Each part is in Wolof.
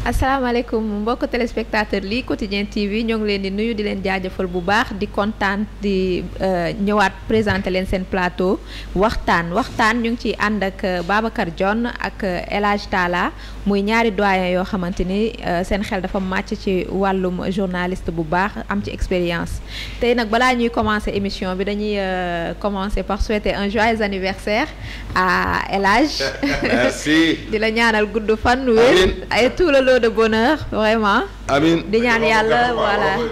asalaamaaleykum mbokk téléspectateur lii quotidien TV ñoo ngi leen di nuyu di leen jaajëfal bu baax di kontaan di ñëwaat présenter leen seen plateau waxtaan ñu ngi ciy ànd ak Babacar Dione ak El Hadj Talla muy ñaari doyen yoo xamante ni seen xel dafa màcc ci wàllum journaliste bu baax am ci expérience tey nag balaa ñuy commencer émission bi dañuy commencer par souhaiter un joyeux anniversaire à El Hadj. Merci. di la ñaanal gudd fan wér ay tout le de bonheur vraiment. amiin di ñaan yàlla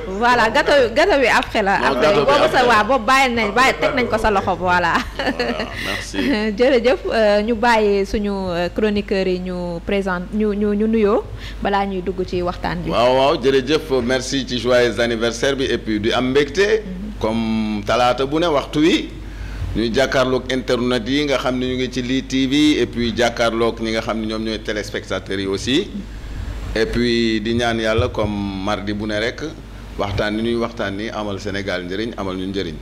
voilà gâteau bi après la. après boobu sa waa boobu teg nañ ko sa loxo voilà. merci. jërëjëf ñu bàyyi suñu chroniqueurs yi ñu ñu nuyoo balaa ñuy dugg ci waxtaan bi. waaw jërëjëf merci ci joyeux anniversaire bi et puis di am mbégte. comme talaata bu ne waxtu wi. ñuy jàkkaarloog internet yi nga xam ne ñu ngi ci lii TV et puis jàkkaarloog ñi nga xam ne ñoom ñooy téléspectateurs yi aussi. et puis di ñaan yàlla comme mardi bu ne rek waxtaan ni ñuy waxtaan ni amal Sénégal njëriñ amal ñu njëriñ.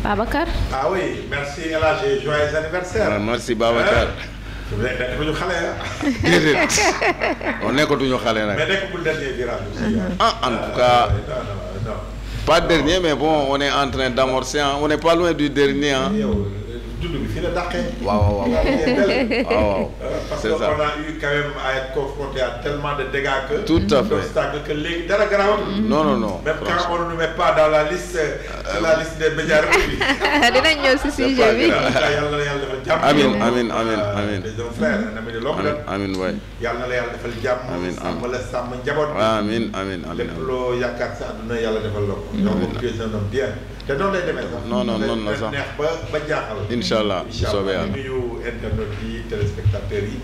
Babacar. ah oui merci El Hadj joyeux anniversaire. merci Babacar. nekkatuñu xale déedéet on nekkatuñu xale nag. mais nekkul dernier virage aussi. En tout cas. non. Pas dernier mais bon on est en train d'amorcer on n'est pas loin du dernier dund bi fii la dàqee. waaw. parce que on a eu quand même à être confronté à tellement de dégâts que. tout à fait que léegi dara garaawul. non. même quand on ne nous met pas dans la liste des médias reconnus. dinañ ñëw si sujet bi. yàlla na yàlla defal jàmm. amiin. des hommes frères un ami de longue date. amiin waay. yàlla na yàlla defal jàmm. sàmm la sàmm njaboot bi. amiin. lépp loo yaakaar sa àdduna yàlla defal la ko. donc tu es un homme bien. te noonu lay demee sax. non la sax neex ba jaaxal. incha allah bu soobee yàlla nuyu internautes yi téléspectateurs yi.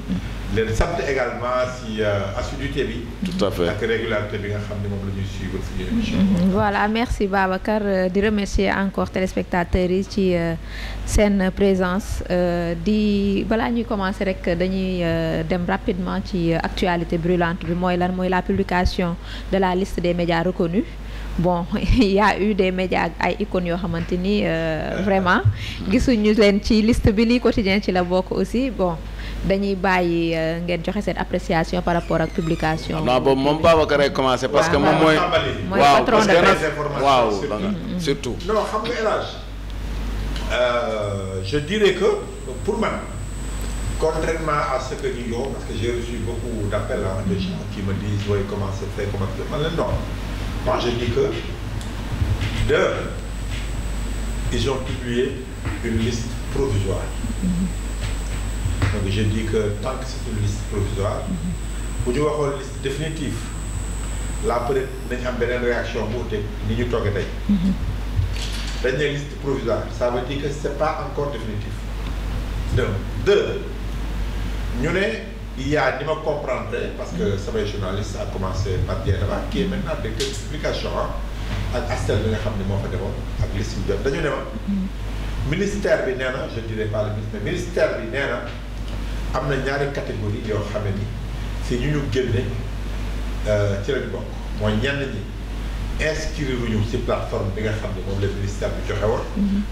leen sant également si assiduité bi. tout à fait ak régularité bi nga xam ne moom la ñuy suivre suñu émission. voilà merci Babacar di remercier encore téléspectateurs yi ci seen présence di balaa ñuy commencer rek dañuy dem rapidement ci actualité brûlante bi mooy la publication de la liste des médias reconnus. Bon il y a eu des médias ay icônes yoo xamante ni vraiment gisuñu leen ci liste bi lii quotidien ci la bokk aussi bon dañuy bàyyi ngeen joxe seen appréciation par rapport ak publication. non boobu moom Babacar ay commencé parce que moom mooy. waaw parce que waaw surtout. non xam nga El Hadj je dirais que pour man contrairement à ce que ñu yow parce que j'ai reçu beaucoup d'appels de gens qui me disent oui comment c'est fait comment c'est fait man leen non. Moi, je dis que ils ont publié une liste provisoire. Donc, je dis que tant que c'est une liste provisoire, pour ñu waxoon liste définitive, là peut-être nañ am beneen réaction bu ute ni ñu toogee tey. dañ ne liste provisoire, ça veut dire que c'est pas encore définitif. Deux, ñu ne il y a ni ma comprendre parce que samay journaliste a commencé par Dieynaba qui est maintenant directeur de publication ak Astel bi nga xam ne moo fa demoon ak liste bi jot dañu ne ma ministère bi nee na je dirais pas le ministère mais ministère bi nee na am na ñaari catégorie yoo xam ne ni si ñu génne ci lañu bokk mooy ñenn ñi inscrire ñu ci plateforme bi nga xam ne moom la ministère bi joxe woon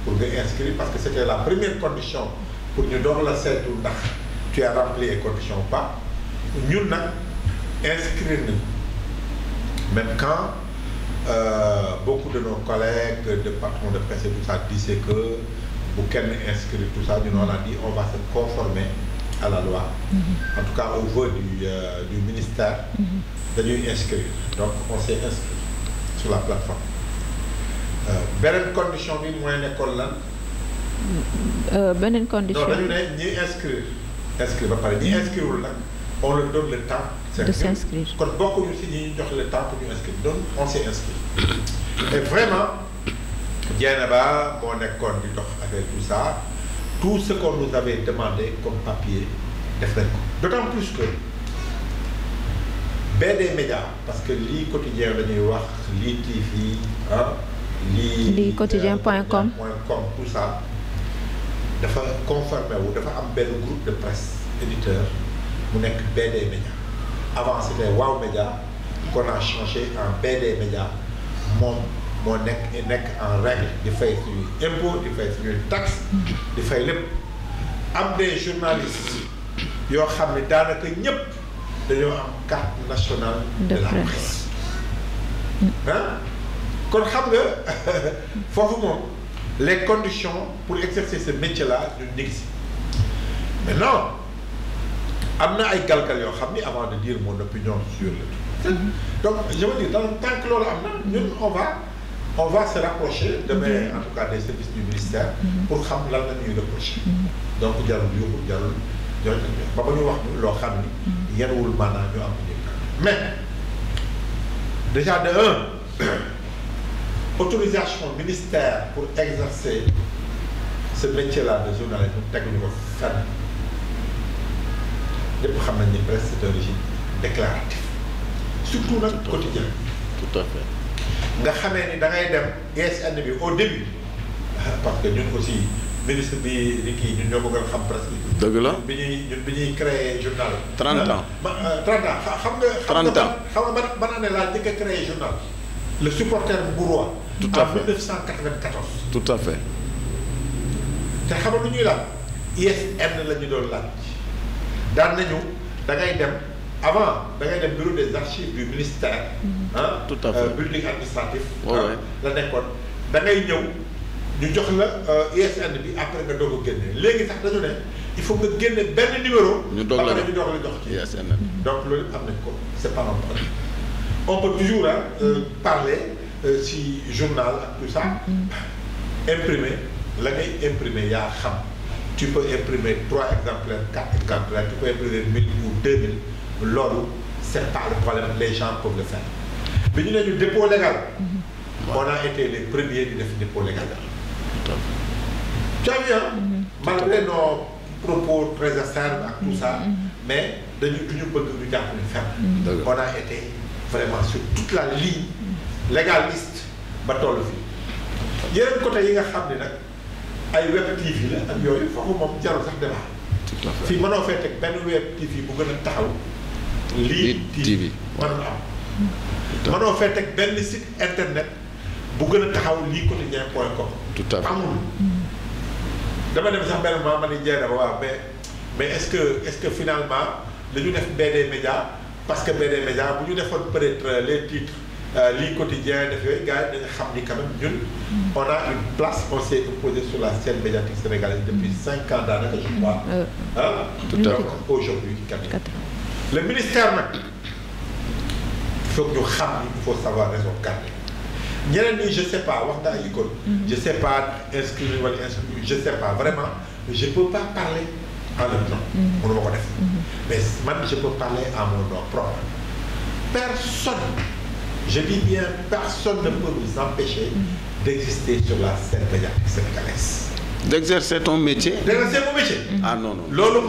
pour nga inscrire parce que c'était la première condition pour ñu doog la seetu ndax tu as rempli les conditions ou pas ñun nag inscrire nañu même quand beaucoup de nos collègues de patrons de presse et tout ça disaient que bu kenn inscrire tout ça ñun on a dit on va se conformer à la loi en tout cas au vœu du ministère dañuy inscrire donc on s'est inscrit sur la plateforme beneen condition bi mooy nekkoon lan beneen condition non dañu ne ñi inscrire ba pare ñi inscrire nag on leur donne le temps de s'inscrire kon bokkuñu si ñi jox le temps pour ñu inscrire donc on s'est inscrit et vraiment Dieynaba moo nekkoon di dox avec tout ça tout ce qu'on nous avait demandé comme papier def nañ ko d'autant plus que BD Média parce que lii quotidien dañuy wax lii TV lii quotidien.com tout ça dafa conformé wu dafa am benn groupe de presse éditeur mu nekk BD Média avant c'était Wow Média qu'on a changé en BD Média moom moo nekk en règle di fay suñuy impôt di fay suñuy taxe di fay lépp am des journalistes yoo xam ne daanaka ñëpp dañoo am carte nationale de la presse ah kon xam nga foofu moom les conditions pour exercer ce métier là ñu nekk si maintenant am na ay galgal yoo xam ni avant de dire mon opinion sur le truc donc je veux dire tant que loolu am na ñun on va se rapprocher demain en tout cas des services du ministère pour xam lan la ñuy reprocher donc jarul yóbbu jarul ba ñu wax loo xam ni yenwul maanaam ñu am mais déjà de autorisation ministère pour exercer ce métier-là de journalisme teguñu ko fenn ñëpp xam nañ ni presse c'est un régime déclaratif surtout nag quotidien tout à fait nga xamee ni da ngay dem ISN bi au début parce que ñun aussi ministre bi di kii ñun ñoo ko gën a xam presque. dëgg la bi ñuy créé journal. 30 ans 30 ans xam nga. 30 ans xam nga ban année laa njëkk a créé journal. le supporter Mbourois. tout à fait en 1994. tout à fait. te xam nga lu ñuy laaj ISN la ñu doon laaj daan nañu da ngay dem. avant da ngay dem bureau des archives du ministère. tout à fait building administratif. la nekkoon da ngay ñëw ñu jox la ISN bi après nga doog a génne léegi sax dañu ne il faut nga génne benn numéro. ñu doog la ñu doog la jox ci ISN. donc loolu am nañ ko c'est pas un problème. on peut toujours parler si journal ak tout ça. imprimer la ngay imprimer yaa xam tu peux imprimer 3 exemplaires 4 exemplaires tu peux imprimer 1000 ou 2000. loolu c'est pas le problème les gens peuvent le faire bi ñu ne ñu dépôt légal on a été les premiers di def dépôt légal tu as vu malgré nos propos très acerbes ak tout ça mais dañu bëgg ñu jàpp ni fenn on a été vraiment sur toute la ligne légaliste ba toll fii yeneen côté yi nga xam ne nag ay web TV la ak yooyu foofu moom jarul sax débat fii mënoo fee teg benn web TV bu gën a taxaw lii TV mënul am mënoo fee teg benn site internet bu gën a taxaw lii quotidien.com tout à fait amul dama dem sax benn moment ma ni jeex na ba waaw mais est-ce que finalement li ñu def BD Média parce que BD Média bu ñu defoon peut-être les titres lii quotidien def yooyu gars yi dañu xam ni quand même ñun on a une place on s'est imposé sur la scène médiatique sénégalaise depuis 5 ans daanaka je crois donc aujourd'hui le ministère nag il faut que ñu xam ni il faut savoir raison garder ñeneen ñi je sais pas wax naa icône je sais pas inscrire wala inscrire je sais pas vraiment je peux pas parler en leur nom mënu ma ko def mais man je peux parler en mon nom propre personne je dis bien personne ne peut nous empêcher d'exister sur la scène médiatique sénégalaise d'exercer ton métier d'exercer mon métier ah non non loolu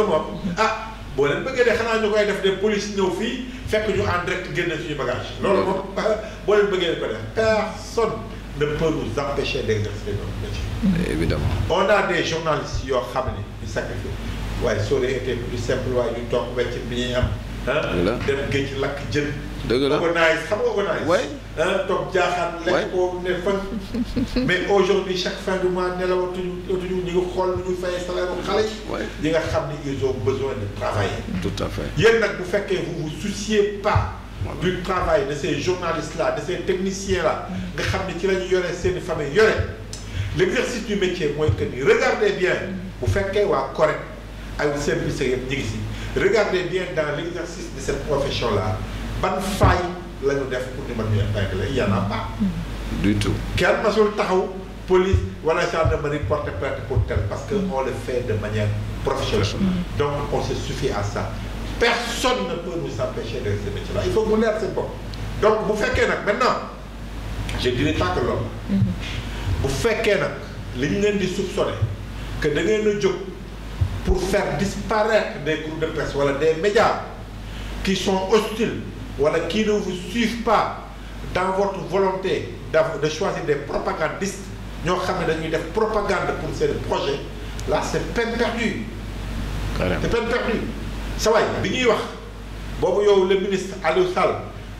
moom ah boo leen bëggee de xanaa ñu koy def de police ñëw fii fekk ñu en direct génne suñu bagage loolu moom boo leen bëggee ko def personne ne peut nous empêcher d'exercer notre métier évidemment on a des journalistes yoo xam ne ñu sacrifié waaye ça aurait été plus simple waaye ñu toog wecc bi ñuy am dem géej lakk jën dëgg la organise xam nga organise waay toog jaaxaan lekk ko ne fan mais aujourd'hui chaque fin du mois nelawatuñu ñu ngi xool nu ñu fay salaire bu xale yi nga xam ni ils ont besoin de travailler tout à fait yéen nag bu fekkee vous vous souciez pas du travail de ces journalistes là de ces techniciens là nga xam ne ci la ñu yore seeni famille yore l'exercice du métier mooy que ni regardez bien bu fekkee waa correct ak service yëpp ñu ngi si regardez bien dans l'exercice de cette profession là ban faille la ñu def pour ñu mën ñu épingler il y en a pas du tout kenn masul taxaw police wala gendarmerie porter plainte pour tel parce que on le fait de manière professionnelle donc on se suffit à ça personne ne peut nous empêcher de ce métier là il faut que mu leer seen bopp donc bu fekkee nag maintenant je dirais pas que loolu bu fekkee nag li ñu leen di soupçonner que da ngeen a jóg pour faire disparaître des groupes de presse wala des médias qui sont hostiles wala qui ne vous suivent pas dans votre volonté de choisir des propagandistes ñoo xam ne dañuy def propagande pour seen projet là c'est peine perdue. carrément c'est peine perdue. sa waay bi ñuy wax boobu yow le ministre Aliou Sall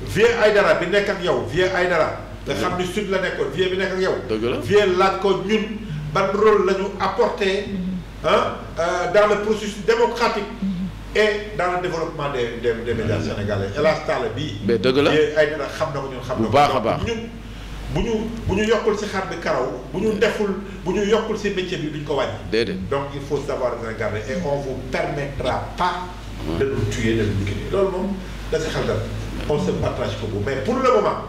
Vieux Aïdara bi nekk ak yow Vieux Aïdara nga xam ni sud la nekkoon Vieux bi nekk ak yow. dëgg la Vieux laaj ko ñun ban rôle la ñu apporté dans le processus démocratique et dans le développement des médias sénégalais El Hadj Talla bii. mais dëgg la ay dina xam na ko ñun xam na ko. bu baax a baax ñun bu ñu yokkul si xar bi karaw bu ñu yokkul si métier bi duñ ko wàññi. déedéet donc il faut savoir regarder et on vous permettra pas de nous tuer de nous liquider loolu moom da si xel dara on se partage ko bu mais pour le moment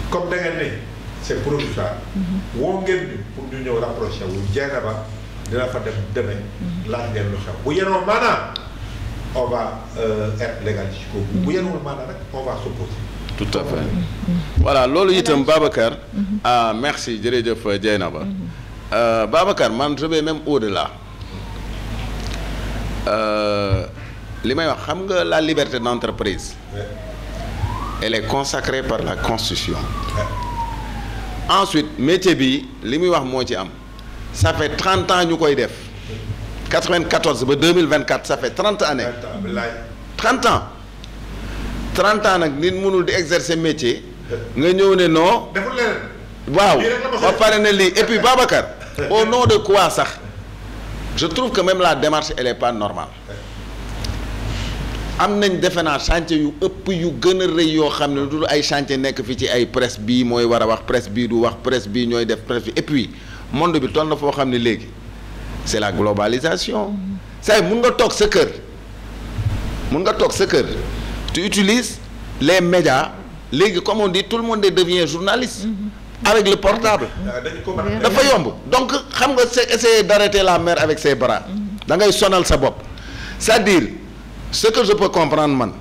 comme da ngeen ne c'est provisoire. woo ngeen ñu pour ñu ñëw rapproché wu Dieynaba dina fa dem demee. laaj ngeen lu xew bu yenoo maanaam on va être légal ci ko bu yenoo maanaam rek on va s'opposer. tout à fait voilà loolu itam Babacar. ah merci jërëjëf Dieynaba. Babacar man je vais même au-delà. li may wax xam nga la liberté d'entreprise. elle est consacrée par la Constitution. ensuite métier bi li muy wax moo ci am. ça fait 30 ans ñu koy def. 94 ba 2024 ça fait 30 années. 30 ans. 30 ans nag nit mënul di exercer métier. nga ñëw ne non. deful leneen. waaw ba pare ne lii et puis Babacar. au nom de quoi sax. je trouve que même la démarche elle est pas normale. am nañ defe naa chantier yu ëpp yu gën a rëy yoo xam ne du ay chantier nekk fi ci ay presse bii mooy war a wax presse bii du wax presse bii ñooy def presse bi et puis monde bi toll na foo xam ne léegi c'est la globalisation. say mun nga toog sa kër tu utilises les médias léegi comme on dit tout le monde devient journaliste. avec le portable. dafa yomb donc xam nga c'est essayer d'arrêter la mer avec ses bras. da ngay sonal sa bopp c'est-à-dire. ce que je peux comprendre man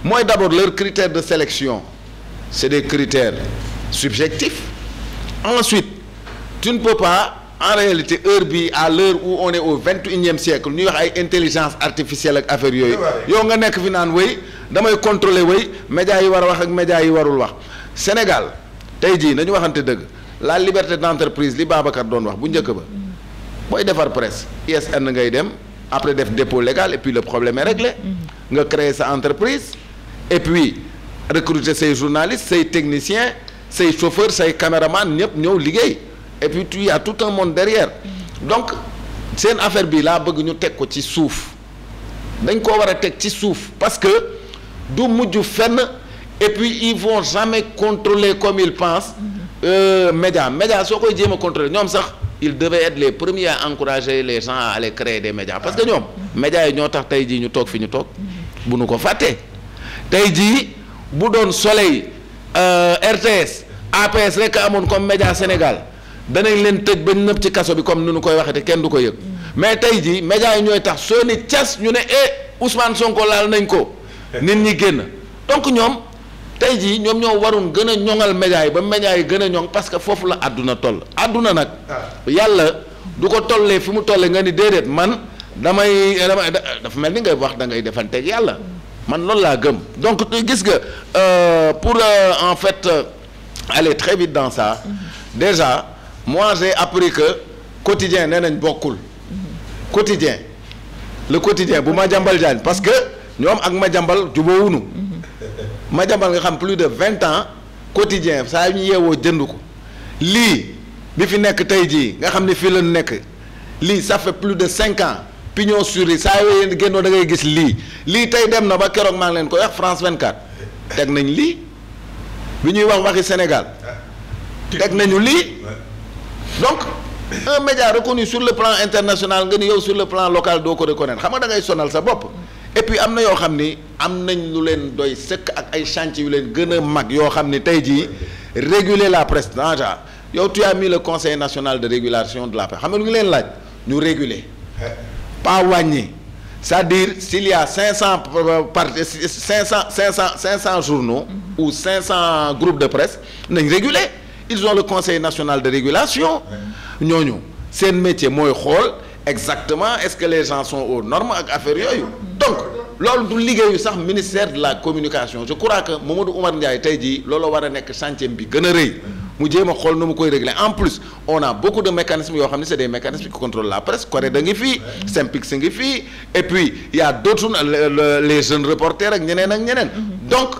mooy d'abord leurs critères de sélection c'est des critères subjectifs. ensuite tu ne peux pas en réalité heure bi à l'heure où on est au 21e siècle ñuy wax ay intelligence artificielle ak affaire yooyu yow nga nekk fi naan wéy damay contrôler wéy médias yi war a wax ak médias yi warul wax. Sénégal tey jii nañu waxante dëgg la liberté d'entreprise li Babacar doon wax bu njëkk ba booy defar presse ISN ngay dem. après def dépôt légal et puis le problème est réglé. nga créer sa entreprise et puis recruter say journalistes say techniciens say chauffeurs say caméramans ñëpp ñëw liggéey et puis il y a tout un monde derrière. donc seen affaire bi laa bëgg ñu teg ko ci suuf dañ koo war a teg ci suuf parce que du mujj fenn et puis ils vont jamais contrôler comme ils pensent. média soo koy jéem a contrôler ñoom sax. ils devaient être les premiers à encourager les gens à aller créer des médias parce que ñoom médias yi ñoo tax tey jii ñu toog fi ñu toog bu nu ko fàttee tey jii bu doon Soleil RTS APS rek amoon comme média Sénégal danañ leen tëj ba nëpp ci kaso bi comme ni nu koy waxee te kenn du ko yëg mais tey jii médias yi ñooy tax soo ni cas ñu ne Ousmane Sonko laal nañ ko nit ñi génn donc ñoom tey jii ñoom ñoo waroon gën a ñoŋal médias yi ba médias yi gën a ñoŋ parce que foofu la àdduna toll àdduna nag yàlla du ko tollee fi mu tollee nga ni déedéet man damay dafa mel ni ngay wax da ngay defanteeg yàlla man loolu laa gëm donc gis nga pour en fait aller très vite dans ça déjà moi j'ai appris que quotidien nee nañ bokkul quotidien le quotidien bu Madiambal Diagne parce que ñoom ak Madiambal jubóowuñu Madiambal nga xam plus de 20 ans quotidien saa yu ñu yeewoo jënd ko lii bi fi nekk tey jii nga xam ne fii la nekk lii ça fait plus de 5 ans pignon sur rue saa yoo génnoo da ngay gis lii tey dem na ba keroog maa ngi leen ko wax France 24 teg nañ lii bi ñuy waxi Sénégal teg nañu lii donc un média reconnu sur le plan international nga ni yow sur le plan local doo ko reconnaître xam nga da ngay sonal sa bopp. et puis am na yoo xam ni am nañ lu leen doy sëkk ak ay chantier yu leen gën a mag yoo xam ni tey jii réguler la presse déjà yow tu as mis le conseil national de régulation de la presse xam nga lu ngi leen laaj ñu réguler pas wàññi c'est-à-dire s'il y a 500 journaux ou 500 groupes de presse nañ réguler ils ont le conseil national de régulation ñooñu seen métier mooy xool exactement est-ce que les gens sont aux normes ak affaire yooyu donc loolu du liggéeyu sax ministère de la communication je crois que Mamadou Oumar Ndiaye tey jii loolu war a nekk chantier bi gën a rëy mu jéem a xool nu mu koy régler en plus on a beaucoup de mécanismes yoo xam ne c'est des mécanismes qui contrôlent la presse Corrède ngi fii Synpics ngi fii et puis il y a d'autres les jeunes reporters ak ñeneen donc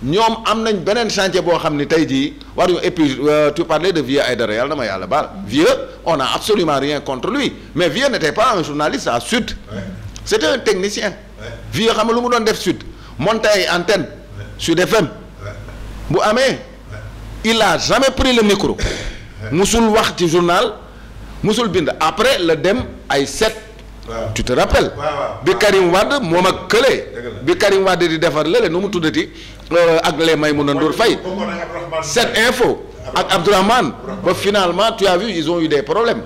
ñoom am nañ beneen chantier boo xam ne tey jii waruñu et puis tu parlais de Vieux Aïdara yàlla na ma yàlla baal Vieux on a absolument rien contre lui mais Vieux n'était pas un journaliste à Sud c'était un technicien. vieux xam nga lu mu doon def Sud monté ay antenne Sud FM. bu amee il a jamais pris le micro. musul wax ci journal musul bind après le dem ay set. tu te rappelles. bi Karim Wade moom ak kële. bi Karim Wade di defar lële nu mu tuddati ak les Maïmouna Ndour Faye. Cette info ak Abdourahmane ba finalement tu as vu ils ont eu des problèmes.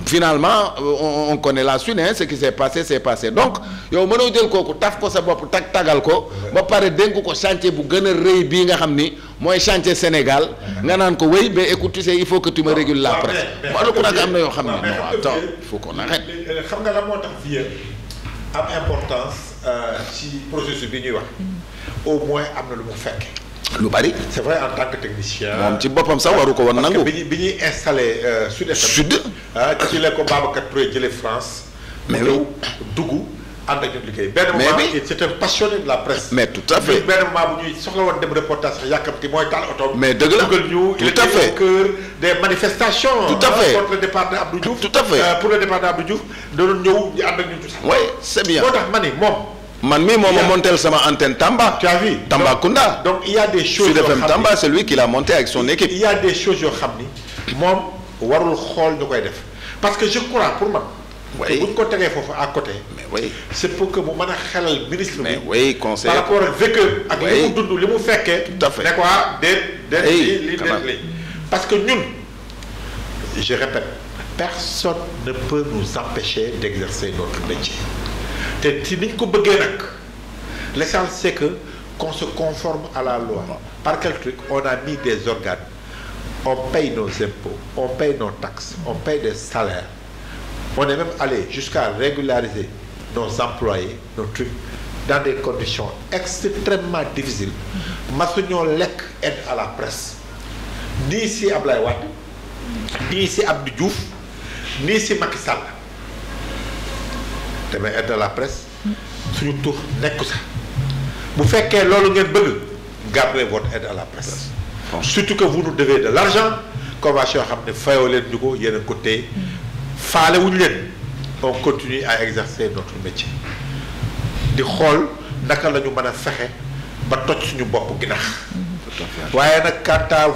finalement on connaît la suite hein, ce qui s'est passé donc yow mënoo jël kooku taf ko sa bopp tagal ko ba pare dénk ko chantier bu gën a rëy bii nga xam ni mooy chantier Sénégal nga naan ko wéy mais écoute tu sais il faut que tu me régules la presse wala ku nag am na yoo xam ne non attends il faut qu'on arrête. xam nga la moo tax vieux am importance ci processus bi ñuy wax au moins am na lu mu fekk. lu bari. c'est vrai en tant que technicien. moom ci boppam sax waru ko woon nangu. parce que bi ñuy installé Sud FM. Sud. ci la ko Babacar Touré jëlee France. mais oui dugg ànd ak ñun liggéey. benn moment c'est un passionné de la presse. mais tout à fait benn moment bu ñuy soxla woon dem reportage sax yàkkamti mooy taal oto. mais dëgg la dugal ñu il était au cœur des manifestations. tout à fait contre le départ de Abdou Diouf. tout à fait pour le départ de Abdou Diouf doon ñëw ñu ànd ak ñun tout ça. oui c'est bien moo tax ma ni moom. man mii moo ma montel sama antenne Tamba. tu as vu Tambacounda. donc il y a des choses Sud FM Tamba c'est lui qui l'a monté avec son équipe. il y a des choses yoo xam ni moom warul xool ñu koy def parce que je crois pour man. oui bu ñu ko tegee foofu à côté. mais oui c'est pour que mu mën a xelal ministre bi. mais oui conseil par rapport ak vécu ak li mu dund li mu fekkee. tout à fait ne quoi déet lii parce que ñun je répète personne ne peut nous empêcher d'exercer notre métier. te si niñ ko bëggee nag l'essentiel c'est que qu'on se conforme à la loi. par quel truc on a mis des organes on paye nos impôts on paye nos taxes on paye des salaires on est même allé jusqu'à régulariser nos employés nos trucs dans des conditions extrêmement difficiles masuñoo lekk aide à la presse nii si Ablaye Wade nii si Abdou Diouf nii si Macky Sall damay aide à la presse suñu tur nekku sax bu fekkee loolu ngeen bëgg gardez votre aide à la presse surtout que vous nous devez de l'argent convention xam ne fayoo leen ñu ko yéen a ko téye faale wuñu leen on continue à exercer notre métier di xool naka la ñu mën a fexe ba toj suñu bopp ginax waaye nag quant à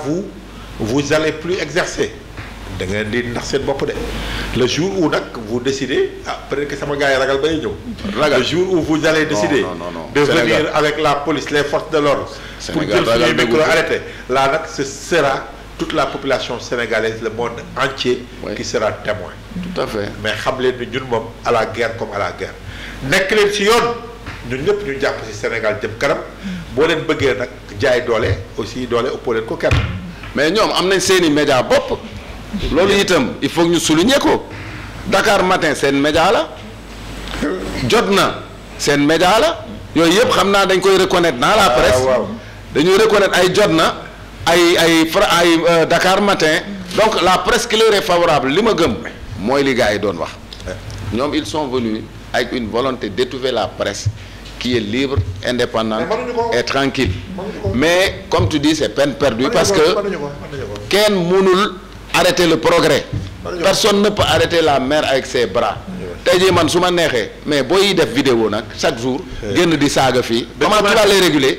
vous allez plus exercer da ngeen di ndax seen bopp de le jour où nag vous décidez peut-être que sama gars yi ragal bay ñëw. le jour où vous allez décider de venir avec la police les forces de l'ordre pour jël suñuy micro arrêté là nag ce sera toute la population sénégalaise le monde entier qui sera témoin. tout à fait mais xam leen ni ñun moom à la guerre comme à la guerre nekk leen ci yoon ñun ñëpp ñu jàpp ci Sénégal jëm kanam boo leen bëggee nag jaay doole aussi doole ëppoo leen ko kenn. mais ñoom am nañ seeni média bopp. loolu itam il faut ñu souligner ko Dakar Matin seen média la jot na seen média la yooyu yëpp xam naa dañ koy reconnaître dans la presse dañuy reconnaître ay jot na ay Dakar Matin donc la presse qui leur est favorable li ma gëm mooy li gars yi doon wax ñoom ils sont venus avec une volonté d'étouffer la presse qui est libre indépendante et tranquille mais comme tu dis c'est peine perdue parce que kenn mënul arrêter le progrès personne ne peut arrêter la mer avec ses bras tey jii man su ma neexee mais booy def vidéo nag chaque jour génn di saaga fii comment tu vas les réguler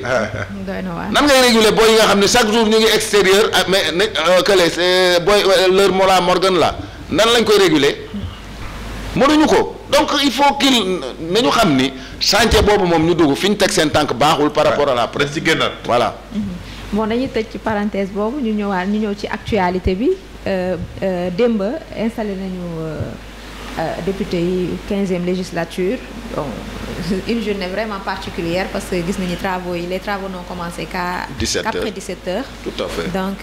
nan ngay réguler booy yi nga xam ne chaque jour ñu ngi extérieur mais que booy leur Mollah Morgun la nan lañ koy réguler mënuñu ko donc il faut qu'il nañu xam ni chantier boobu moom ñu dugg fi ñu teg seen tànk baaxul par rapport à la presse ci génnaat voilà bon dañuy tëj ci parenthèse boobu ñu ñëw ci actualité bi démb installé nañu député yi 15e législature donc une journée vraiment particulière parce que gis nañu les travaux n'ont commencé qu'après 17 heures. tout à fait donc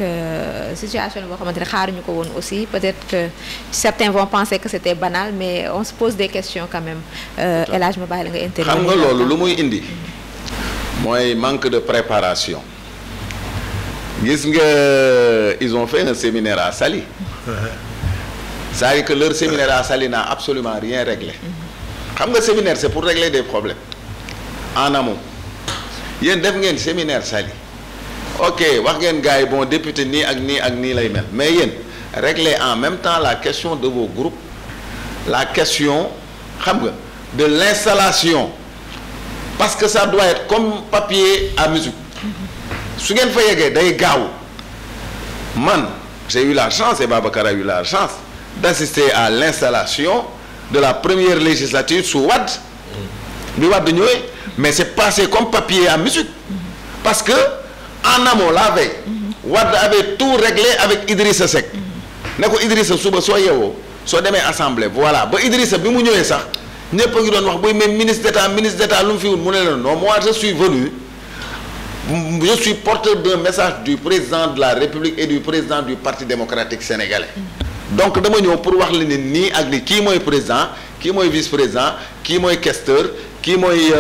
situation boo xamante ne xaaruñu ko woon aussi peut-être que certains vont penser que c'était banal mais on se pose des questions quand même. El Hadj ma bàyyi la nga intervenir. xam nga loolu lu muy indi mooy manque de préparation. gis nga ils ont fait un séminaire à Saly. c'est-à-dire que leur séminaire à Saly n'a absolument rien réglé. xam nga séminaire c'est pour régler des problèmes en amont yéen def ngeen séminaire Saly ok wax ngeen gars yi bon député nii ak nii ak nii lay mel mais yéen régler en même temps la question de vos groupes la question xam nga de l'installation parce que ça doit être comme papier à musique su ngeen fa yeggee day gaaw man j'ai eu la chance et Babacar a eu la chance d'assister à l'installation de la première législature sous Wade bi Wade ñëwee mais c'est passé comme papier à musique parce que en amont la veille Wade avait tout réglé avec Idrissa Seck ne ko Idrissa suba soo yeewoo soo demee assemblée voilà ba Idrissa bi mu ñëwee sax ñëpp a ngi doon wax buy même ministre d'état lu mu fi wut mu ne leen non moi je suis venu je suis porteur d'un message du président de la République et du président du Parti démocratique sénégalais donc dama ñëw pour wax la ne nii ak li kii mooy président kii mooy vice-président kii mooy questeur kii mooy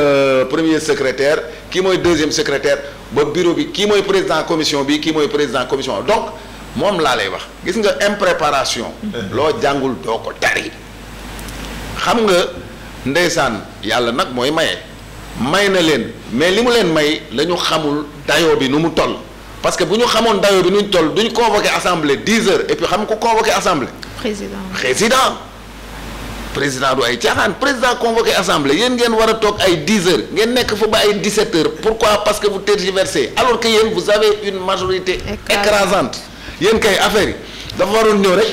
premier secrétaire kii mooy deuxième secrétaire ba bureau bi kii mooy président commission bi kii mooy président commission donc moom laa lay wax gis nga impréparation loo jàngul doo ko tari xam nga ndeysaan yàlla nag mooy maye may na leen mais li mu leen may la ñu xamul dayoo bi nu mu toll parce que bu ñu xamoon dayoo bi nu ñu toll duñ convoqué assemblée 10 heures et puis xam nga ko convoqué assemblée président du ay caaxaan président convoqué assemblée yéen ngeen war a toog ay 10 heures ngeen nekk fa ba ay 17 heures pourquoi parce que vous tergiversez alors que yéen vous avez une majorité écrasante yéen kay affaire yi dafa waroon ñëw rek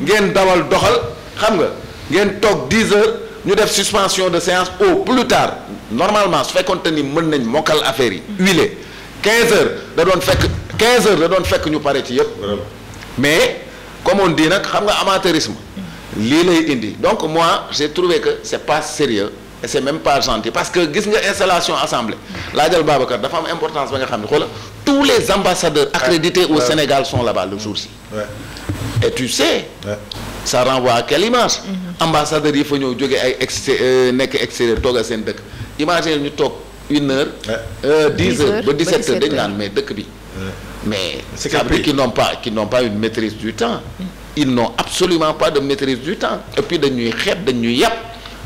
ngeen dawal doxal xam nga ngeen toog 10 heures ñu def suspension de séance au plus tard normalement su fekkoonte ni mën nañ mokkal affaire yi huilé 15 heures da doon fekk ñu pare ci yëpp mais comme on dit nag xam nga amateurisme lii lay indi donc moi j'ai trouvé que c'est pas sérieux et c'est même pas gentil parce que gis nga installation assemblée laajal Babacar dafa am importance ba nga xam ne xoola tous les ambassadeurs accrédités au Sénégal sont là-bas le jour-ci et tu sais ça renvoie à quelle image ambassadeurs yi fa ñëw jógee ay nekk extérieur toog a seen dëkk imagine ñu toog 1 heure 10 heures ba 17 heures dañ naan mais dëkk bi mais ça veut dire qu'ils n'ont pas une maîtrise du temps ils n'ont absolument pas de maîtrise du temps et puis dañuy xeeb dañuy yàpp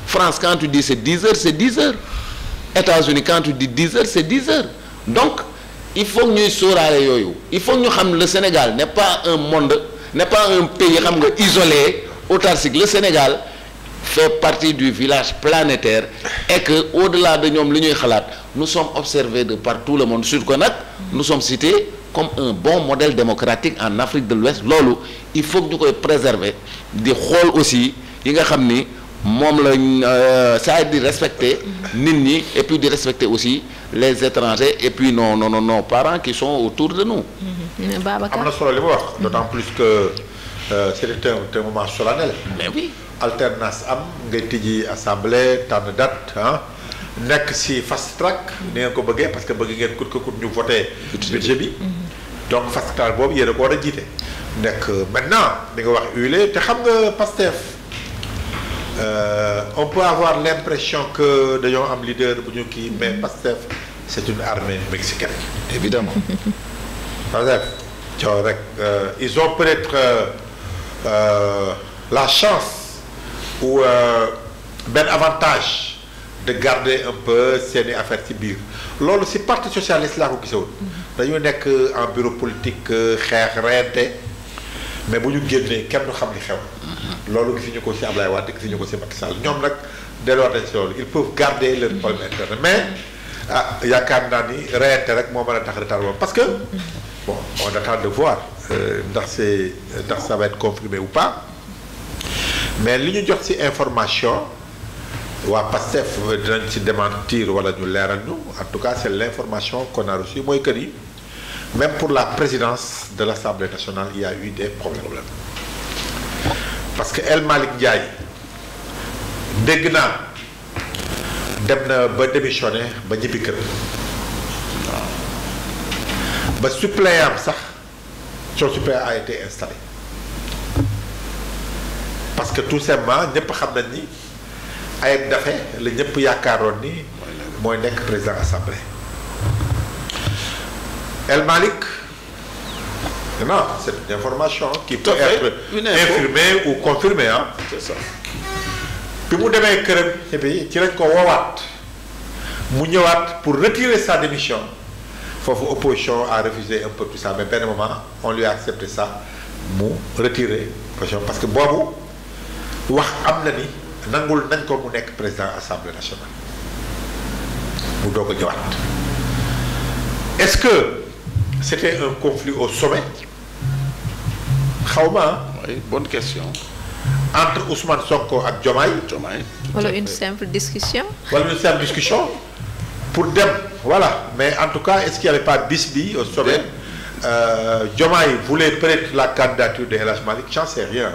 France quand tu dis c'est 10 heures c'est 10 heures États-Unis quand tu dis 10 heures c'est 10 heures donc il faut ñuy sóoraale yooyu il faut ñu xam le Sénégal n'est pas un monde n'est pas un pays xam nga isolé autarcique le Sénégal fait partie du village planétaire et que au-delà de ñoom li ñuy xalaat nous sommes observés de par tout le monde surtout que nag nous sommes cités comme un bon modèle démocratique en Afrique de l'Ouest loolu il faut que ñu koy préserver di xool aussi yi nga xam ni moom la ça di respecter nit ñi et puis di respecter aussi les étrangers et puis nos parents qui sont autour de nous. Babacar am na solo li mu wax. d'autant plus que c'était un moment solennel. mais oui. alternance am ngay tijji assemblée tànn date nekk si fast track ni ngeen ko bëggee parce que bëgg ngeen coûte que coûte ñu voté budget bi donc fast track boobu yéen a ko war a jiite nekk maintenant li nga wax huilé te xam nga Pastef on peut avoir l'impression que dañoo am leader bu ñu kii mais Pastef c'est une armée mexicaine évidemment Pastef coow rek ils ont peut-être la chance ou benn avantage de garder un peu seeni affaire ci biir loolu si parti socialiste laa ko gisewoon dañu nekk en bureau politique xeex reyante mais bu ñu génnee kenn du xam li xew loolu gisuñu ko si Ablaye Wade gisuñu ko si Macky Sall ñoom nag delluwaat nañ si loolu ils peuvent garder leur problème interne mais yaakaar naa ni reyante rek moo mën a tax retard boobu parce que bon on attend de voir ndax ça va être confirmé ou pas mais li ñu jox ci information waa Pastef dinañ ci démentir wala ñu leeral ñu en tout cas c'est l'information qu'on a reçue mooy que ni même pour la présidence de l'Assemblée nationale il y a eu des problèmes parce que El Malick Ndiaye dégg naa dem na ba démissionné ba ñibbi kër ba suppléant sax son suppléant a été installé parce que tout simplement ñëpp xam nañ ni Ayib Daffé la ñëpp yaakaaroon ni mooy nekk président assemblée El Malick non c'est une information qui peut être infirmée ou confirmée c'est ça bi mu demee këram bi ci lañ ko woowaat mu ñëwaat pour retirer sa démission foofu opposition a refusé un peu tout ça mais benn moment on lui a accepté ça mu retirer position parce que boobu wax am na ni nangul nañ ko mu nekk président assemblée nationale mu doog a ñëwaat est-ce que c'était un conflit au sommet xawma. oui bonne question. entre Ousmane Sonko ak Diomaye. wala une simple discussion. wala une simple discussion pour dem voilà mais en tout cas est-ce qu'il y avait pas bisbille au sommet. Diomaye voulait peut-être la candidature de El Hadj Malick, j'en sais rien.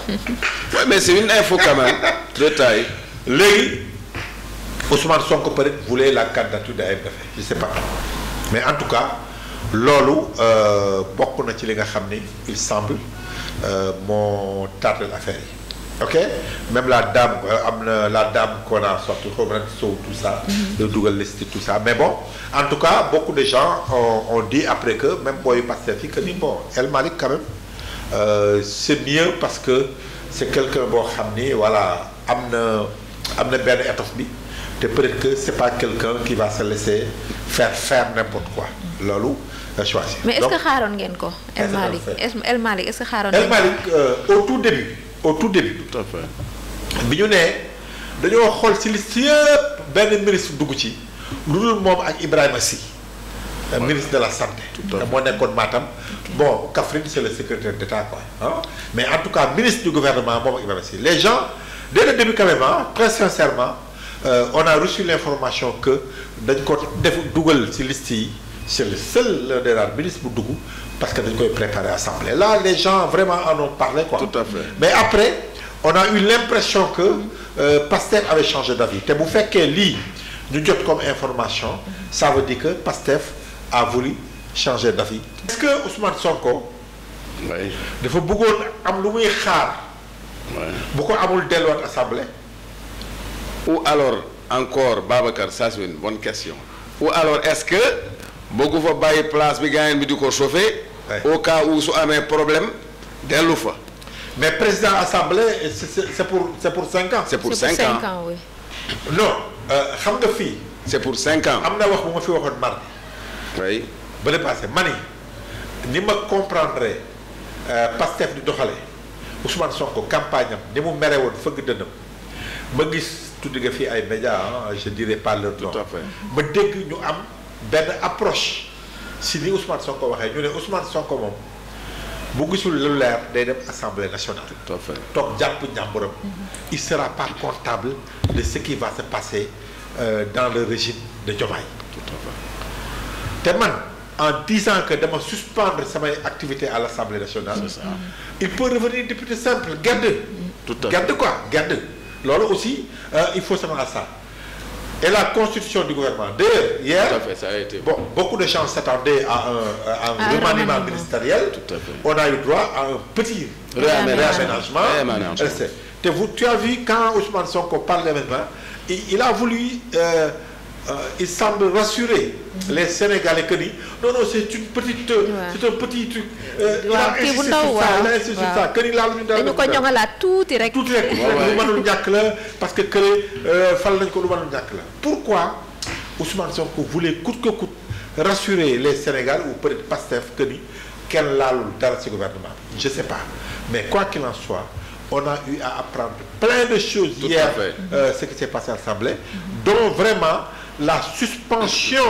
Oui, mais c'est une info quand même de taille. Léegi Ousmane Sonko peut-être voulait la candidature de AMF, je sais pas. Mais en tout cas loolu bokk na ci li nga xam ni il semble moo tardé l'affaire yi. Ok, même la dame am na la dame qu'on a sorti xaw ma nag sow tout ça. de dugal liste tout ça mais bon en tout cas beaucoup de gens ont dit après que même booy Pastef yi que ni bon El Malick quand même c'est mieux parce que c'est quelqu'un boo xam ni voilà am na benn étoffe bi te peut-être que c'est pas quelqu'un qui va se laisser faire n'importe quoi loolu choisir. mais est-ce que xaaroon ngeen ko. El Malick est-ce que xaaroon ngeen ko. El Malick au tout début. tout à fait. bi ñu nee dañoo xool ci liste yëpp benn ministre dugg ci lu dul moom ak Ibrahima Sy. ministre de la santé. moo nekkoon Matam. bon Kaffrine c'est le secrétaire d'État quoi hein? Mais en tout cas ministre du gouvernement moom ak Ibrahima Sy les gens dès le début quand même très sincèrement on a reçu l'information que dañ ko def dugal ci liste yi c'est le seul des rares ministres bu dugg parce que dañ koy préparer assemblée là les gens vraiment en ont parlé quoi. Tout à fait. Mais après on a eu l'impression que Pastef avait changé d'avis te bu fekkee lii ñu jot comme information ça veut dire que Pastef a voulu changer d'avis. Est-ce que Ousmane Sonko. oui. dafa bëggoon am lu muy xaar. bu ko amul delluwaat assemblée. ou alors encore Babacar ça c'est une bonne question. ou alors est-ce que bëggu fa bàyyi place bi gaañ bi di ko chauffer. au cas où su amee problème dellu fa. mais président assemblée c'est pour 5 ans. c'est pour 5 ans oui. non xam nga fii. c'est pour 5 ans. am na wax bu ma fi waxoon mardi. oui. ba le passé mani ni ma comprendre Pastef di doxale Ousmane Sonko campagne am ni mu mere woon fëgg dënnam ma gis tuddi nga fii ay médias je dirais pas leur nom. tout à fait. ma dégg ñu am benn approche si ni Ousmane Sonko waxee ñu ne Ousmane Sonko moom bu gisul lu leer day dem assemblée nationale. tout à fait. toog jàpp njàmburam. il sera pas comptable de ce qui va se passer dans le régime de Diomaye. tout à fait. te man en disant que dama suspendre samay activités à l'Assemblée nationale. c'est ça. il peut revenir député simple garde. tout à fait. garde quoi garde. loolu aussi il faut s'attendre à ça. Et la constitution du gouvernement d'ailleurs hier. tout à fait, ça a été. Bon, beaucoup de gens s'attendaient à un remaniement ministériel. Tout à fait. On a eu droit à un petit réaménagement. Tu as vu quand Ousmane Sonko parle d'aménagement, il a voulu, il semble rassurer les Sénégalais que dit non c'est une petite, c'est un petit truc. Il a insisté sur ça, que il a dañu ko ñongalaat tuuti rek. tuuti rek lu mënul ñàkk la parce que fal nañ ko lu mënul ñàkk la. Pourquoi Ousmane Sonko voulait coûte que coûte rassurer les Sénégalais ou peut-être Pastef que ni kenn laalul dara ci gouvernement je sais pas mais quoi qu'il en soit on a eu à apprendre plein de choses tout hier ce qui s'est passé à l'Assemblée dont vraiment la suspension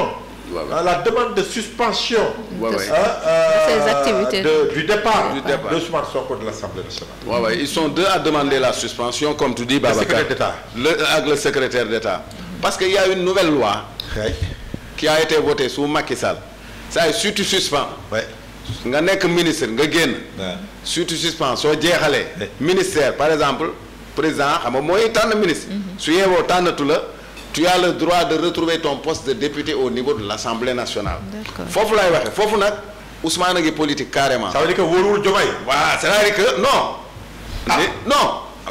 la demande de suspension ces activités du départ de Ousmane Sonko de l'Assemblée nationale. Ils sont deux à demander la suspension comme tu dis Babacar. Le secrétaire d'État. Parce qu'il y a une nouvelle loi qui a été votée sous Macky Sall. Ça si tu suspends. nga nekk ministre nga génn. si tu suspends soo jeexalee. ministère par exemple président xam nga mooy tànn ministre. su yeewoo tànnatu la. tu as le droit de retrouver ton poste de député au niveau de l'Assemblée nationale. foofu laay waxee foofu nag Ousmane a ngi politique carrément. ça veut dire que wóorul Diomaye. voilà c'est-à-dire que non.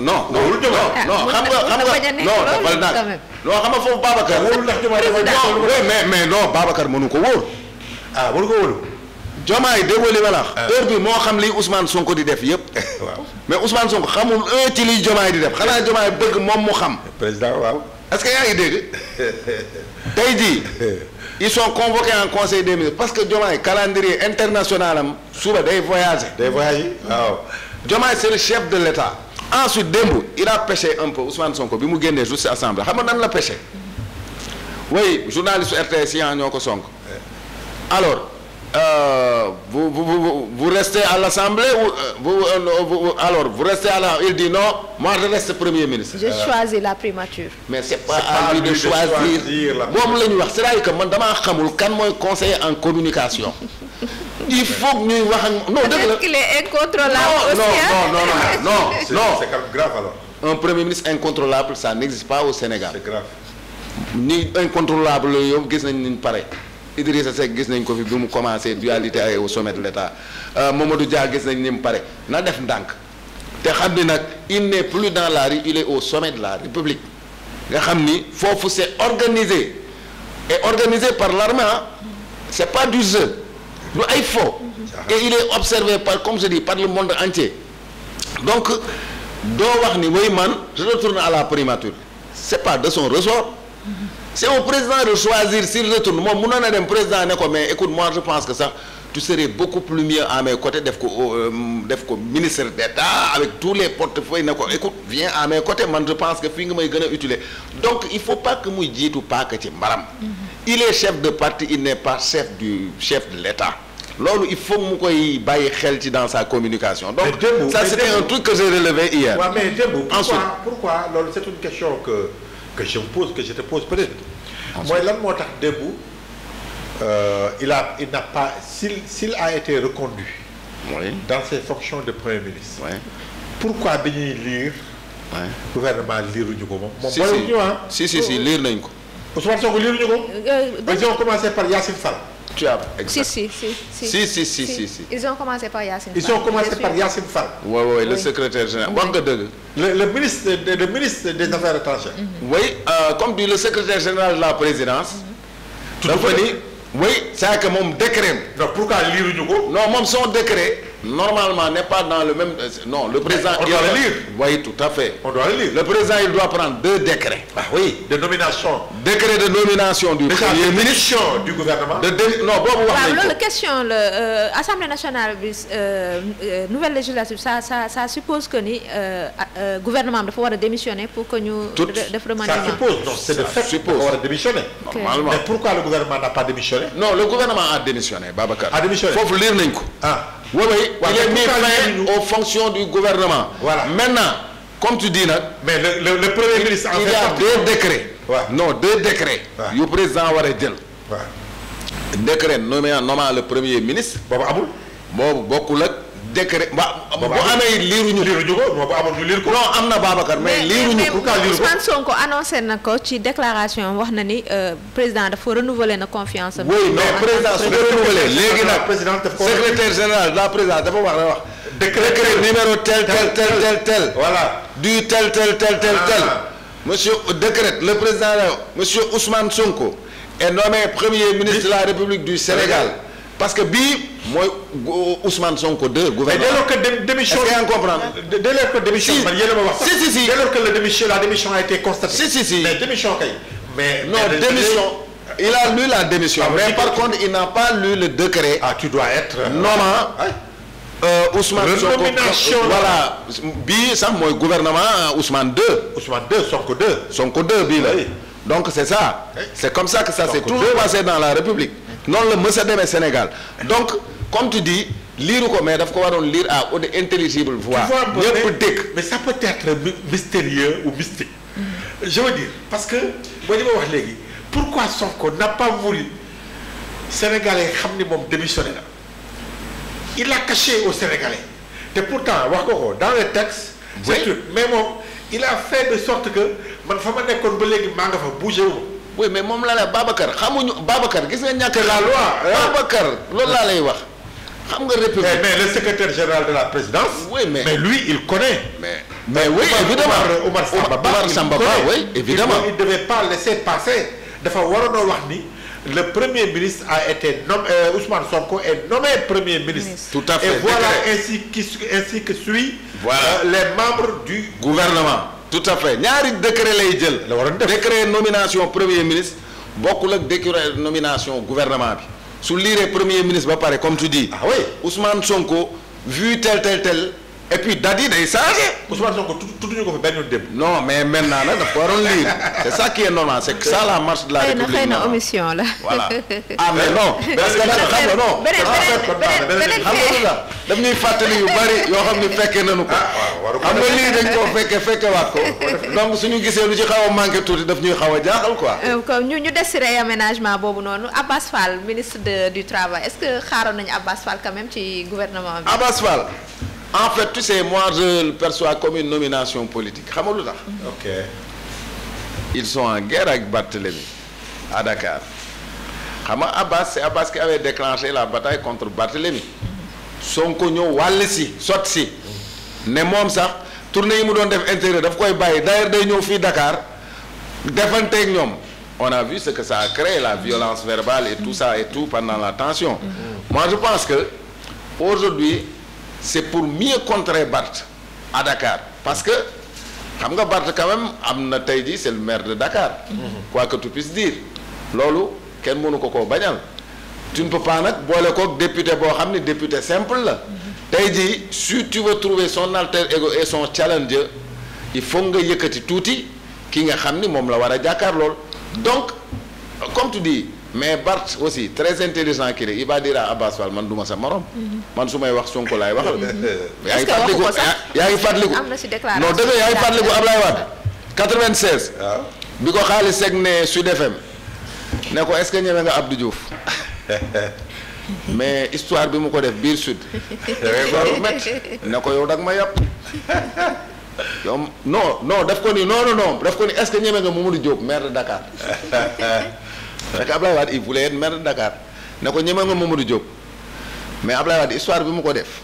non wóorul Diomaye. non xam nga non dafal nag non xam nga foofu Babacar. wóorul ndax Diomaye mais non Babacar mënu ko wóor. mënu ko wóor. Diomaye déggoo li ma la wax. heure bi moo xam li Ousmane Sonko di def yëpp. waaw mais Ousmane Sonko xamul ci li Diomaye di def xanaa Diomaye bëgg moom mu xam. président waaw. est-ce que yaa ngi dégg tey jii ils sont convoqués en conseil des ministres parce que Diomaye calendrier international am suba day voyager. waaw. Diomaye c'est le chef de l'État. ensuite démb il a pêché un peu Ousmane Sonko bi mu génnee juste assemblée xam nga nan la pêché oui journaliste RTS yi ñoo ko sonk alors vous restez à l'Assemblée ou alors vous restez à la il dit non moi je reste Premier ministre. Je choisis la primature. mais c'est pas à lui de choisir moom la ñuy wax c'est-à-dire que man damaa xamul kan mooy conseiller en communication il faut que ñuy wax ak non dëgg la qu'il est incontrôlable aussi. non c'est quand même grave alors. un Premier ministre incontrôlable ça n'existe pas au Sénégal. C'est grave. ni incontrôlable la yow gis nañ ni pare. Idrissa Seck gis nañ ko fi bi mu commencé dualité au sommet de l'État Mamadou Dia gis nañ ni mu pare na def ndànk te xam ni nag il n'est plus dans la rue il est au sommet de la République nga xam ni foofu c'est organisé et organisé par l'armée c'est pas du jeu lu ay faux et il est observé par comme je dis par le monde entier donc doo wax ni way man je retourne à la primature c'est pas de son ressort. C'est au président de choisir s'il retourne moom mënoon na dem président ne ko mais écoute moi je pense que ça tu serais beaucoup plus mieux à mes côtés def ko ministre d'État avec tous les portefeuilles ne ko écoute viens à mes côtés man je pense que fii nga may gën a utile donc il faut pas que muy jiitu paaka ci mbaram il est chef de parti il n'est pas chef de l'État loolu il faut mu koy bàyyi xel ci dans sa communication donc ça c'était un truc que j'ai relevé hier. Ouais, mais Dembou, pourquoi loolu c'est une question que je te pose peut-être. mooy lan moo tax Dembou il n'a pas s'il a été reconduit. Oui. Dans ses fonctions de Premier ministre. Oui. Pourquoi bi ñuy lire. Oui. Gouvernement liiruñu ko moom. si lire nañ ko. Ousmane Sonko liiruñu ko. Ils ont commencé par Yacine Fall. Tu as exact. Si. Ils ont commencé par Yacine Fall. Oui, le secrétaire général. Wax nga dëgg. Le ministre des Affaires étrangères. Oui, comme dit le secrétaire général de la présidence. dafa ni oui c'est que moom décret. Donc pourquoi liiruñu ko. Non moom son décret normalement n'est pas dans le même non le président. On doit le lire. Oui, tout à fait. On doit le lire. Le président il doit prendre 2 décrets. Ah oui, de nomination. Décret de nomination du premier ministre du gouvernement. Non boobu wax nañ ko. loolu question la Assemblée nationale bi nouvelle législative ça suppose que ni gouvernement dafa war a démissionner pour que ñu def remaniement. Ça suppose non c'est de fait dafa war a démissionner. Normalement. Mais pourquoi le gouvernement n'a pas démissionné? Non, le gouvernement a démissionné, Babacar. A démissionné. Foofu lire nañ ko. Oui, il est mis fin aux fonctions du gouvernement. Voilà. Maintenant, comme tu dis nag. Mais le premier ministre en fait. Il y a 2 décrets. Ouais. Non, 2 décrets. yu président war a jël. Ouais. Décret nommant le premier ministre. boobu amul. boobu bokkul ak décret bu amee liiruñu ko. boobu amul ñu lire ko. non am na Babacar mais liiruñu ko. mais Ousmane Sonko annoncé na ko ci déclaration wax na ni président dafa renouveler na confiance am. oui mais président su ko renouveler léegi nag secrétaire général de la présidence dafa wax décret numéro tel. Voilà. Du tel. Monsieur décrète le président monsieur Ousmane Sonko est nommé premier ministre de la République du Sénégal. Parce que bii mooy Ousmane Sonko 2 gouvernement. Mais dès lors que démission. Est-ce que comprendre. Dès lors que démission. Si. Man yéen a ma wax. Si. Dès lors que la démission a été constatée. Si. Mais démission kay. Mais non démission. Il a lu la démission. Mais par contre il n'a pas lu le décret. Ah tu dois être. Nommant Ousmane Sonko. Nomination. Voilà bii sax mooy gouvernement Ousmane 2. Ousmane 2 Sonko 2. Sonko 2 bii la. Donc c'est ça. C'est comme ça que ça s'est toujours passé dans la République. noonu la mës a demee Sénégal donc comme tu dis liiru ko mais daf ko waroon lire à haute intelligible voix. ñëpp dégg. Mais ça peut être mystérieux ou mystique. Je veux dire parce que boo ñu ma wax léegi pourquoi Sonko n'a pas voulu Sénégalais xam ni moom démissionné na. Il l'a caché aux Sénégalais te pourtant wax ko dans les textes. c'est tout mais moom il a fait de sorte que man fa ma nekkoon ba léegi maa nga fa bougé wu. Oui mais moom la Babacar xamuñu Babacar gis nga ñàkk la loi. Babacar loolu laa lay wax. xam nga république. mais le secrétaire général de la présidence. Oui mais lui il connaît. mais oui évidemment Omar Samba Ba oui évidemment. Il devait pas laisser passer dafa waroon wax ni le premier ministre a été nommé Ousmane Sonko est nommé premier ministre. Tout à fait. Et voilà ainsi que suit. Voilà les membres du gouvernement. Tout à fait ñaari décret lay jël. la waroon def décret nomination premier ministre bokkul ak décret nomination gouvernement bi su liiree premier ministre ba pare comme tu dis. Ah oui Ousmane Sonko vu tel et puis date yi day changé. Ousmane Sonko tudduñu ko fi benn yoon démb. non mais maintenant nag daf ko waroon lire c'est ça qui est normal c'est que ça la marche de la République. xëy na omission la. voilà ah mais non. parce que nag xam nga non. beneen xam nga daf ñuy fàttali yu bari yoo xam ni fekkee nañu ko. xam nga lii dañ koo fekkewaat ko. donc suñu gisee lu ci xaw a manqué tuuti daf ñuy xaw a jaaxal quoi. comme ñu des ci réaménagement boobu noonu Abass Fall ministre du travail est-ce que xaaroon nañu Abass Fall quand même ci gouvernement bi. Abass Fall en fait tu sais moi je le perçois comme une nomination politique xam nga lu tax. ok. ils sont en guerre avec Barthélémy à Dakar xam nga Abass c'est Abass qui avait déclenché la bataille contre Barthélémy. Sonko ñëw wàll si sot si ne moom sax tournée yi mu doon def intérieur daf koy bàyyi d'ailleurs day ñëw fii Dakar defanteeg ñoom on a vu ce que ça a créé la violence verbale et tout ça et tout pendant la tension. Moi je pense que aujourd'hui c'est pour mieux contrer Barth à Dakar parce que xam nga Barth quand même am na tey jii c'est le maire de Dakar. quoi que tu puisses dire loolu kenn mënu ko koo bañal. tu ne peux pas nag boole koog député boo xam ne député simple la. tey jii si tu veux trouver son alter ego et son challenger il faut nga yëkkati tuuti ki nga xam ni moom la war a jàkkaar lool donc comme tu dis mais Barth aussi très intelligent kii rek il va dire à Abass Fall man du ma sa morom. man su may wax Sonko laay waxal. est-ce que waxu ko sax yaa ngi fàttaliku am na ci déclaration non dëgg yaa ngi fàttaliku Ablaye Wade 96. waaw bi ko xaalis seg ne Sud FM ne ko est-ce que ñeme nga Abdou Diouf. mais histoire bi mu ko def biir sud ne ko yow dag ma yàpp yow non daf ko ni non daf ko ni est-ce que ñeme nga Mamadou Diop maire de Dakar fekk Ablaye Wade il voulait être maire de Dakar ne ko ñeme nga Mamadou Diop mais Ablaye Wade histoire bi mu ko def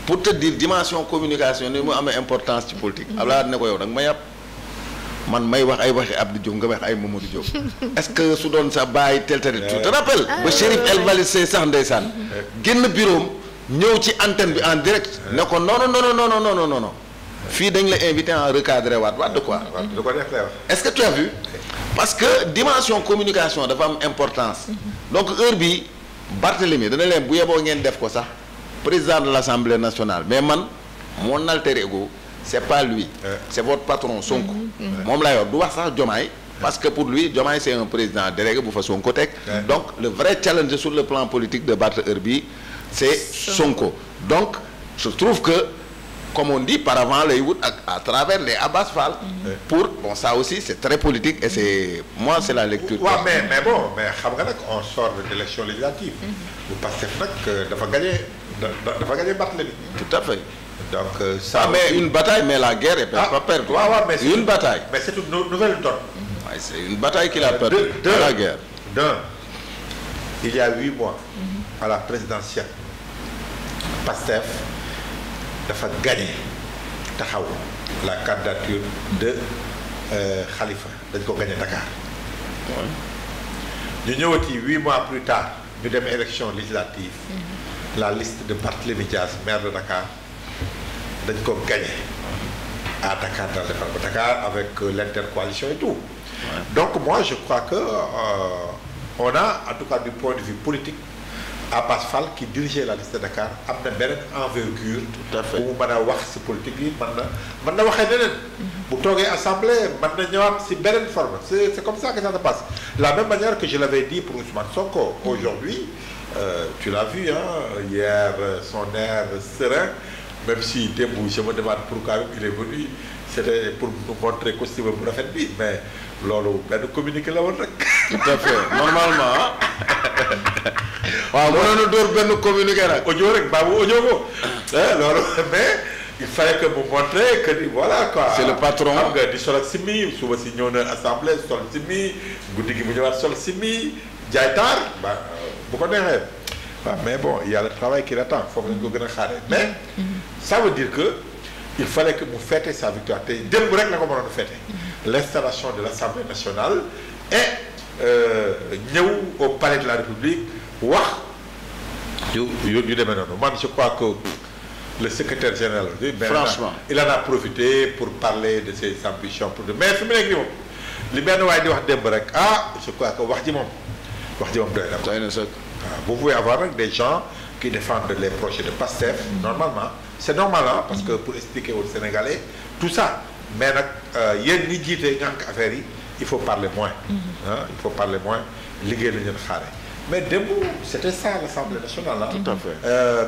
pour te dire dimension communication ni mu amee importance ci politique Ablaye Wade ne ko yow dag ma yàpp man may wax ay waxi Abdou Diouf nga wax ay Mamadou Diop est-ce que su doon sa bàyyi tel tu te rappelles ba Chérif El Walid Sey sax ndeysaan génn bureau ñëw ci antenne bi en direct ne ko non fii dañ la invité en recadré waat de quoi est-ce que tu as vu parce que dimension communication dafa am importance donc heure bi Barthélémy dana leen bu yeboo ngeen def ko sax président de l'Assemblée nationale mais man mon alter ego c'est pas lui c'est votre patron Sonko moom lay wax du wax sax Diomaye parce que pour lui Diomaye c'est un président délégué bu fa Sonko teg donc le vrai challenge sur le plan politique de Barth heure bi c'est Sonko donc je trouve que comme on dit par avant lay wut ak à travers les Abass Fall pour bon ça aussi c'est très politique et c'est moi c'est la lecture mais xam nga nag on sort de l'élection législative bu Pastef nag dafa gagné Barthélémy tout à fait donc ça mais une bataille mais la guerre est pas perdue mais une bataille mais c'est une nouvelle donne c'est une bataille qu'il a perdue la guerre il y a 8 mois à la présidentielle Pastef dafa gagné taxaw la candidature de Khalifa dañ ko gagné Dakar ñu ñëwati 8 mois plus tard ñu dem élection législative la liste de Barthélémy Dias maire de Dakar dañ ko gagné à Dakar dans le département de Dakar avec l'intercoalition et tout donc moi je crois que on a en tout cas du point de vue politique Abass Fall qui dirigeait la liste de Dakar am na beneen envergure bu mu mën a wax ci politique yi mën na waxee neneen bu toogee assemblée mën na ñëwaat ci beneen forme c'est comme ça que ça se passe la même manière que je l'avais dit pour Ousmane Sonko aujourd'hui tu l'as vu hier son air serein même si démb je me demande pourquoi il est venu c'était pour nous montrer costume bu rafet bi mais loolu benn communiqué la woon rek. tout à fait normalement waaw mënoon na door benn communiqué nag. audio rek baabu audio ko loolu mais il fallait que mu montrer que ni voilà quoi. c'est le patron xam nga di sol ak simi suba si ñëw na assemblée sol simi guddi gi mu ñëwaat sol simi jaay taar bu ko neexee waaw mais bon il y a le travail qui l'attend foofu lañ ko gën a xaaree mais ça veut dire que il fallait que mu fêter sa victoire te démb rek la ko mënoon a fêter l'installation de l'Assemblée nationale et ñëw au palais de la République wax yu demee noonu man je crois que le secrétaire général franchement il en a profité pour parler de ses ambitions pour mais fi mu nekk nii moom li benn waaye di wax démb rek je crois que wax ji moom doy na ko. doy na sëkk. Vous pouvez avoir des gens qui défendent les projets de PASTEF, normalement c'est normal hein, parce que pour expliquer aux Sénégalais tout ça mais nag yéen ñi jiite ngànk affaire yi il faut parler moins hein, il faut parler moins liggéey la ñu xaare mais démb c'était ça l'Assemblée nationale hein. Tout à fait.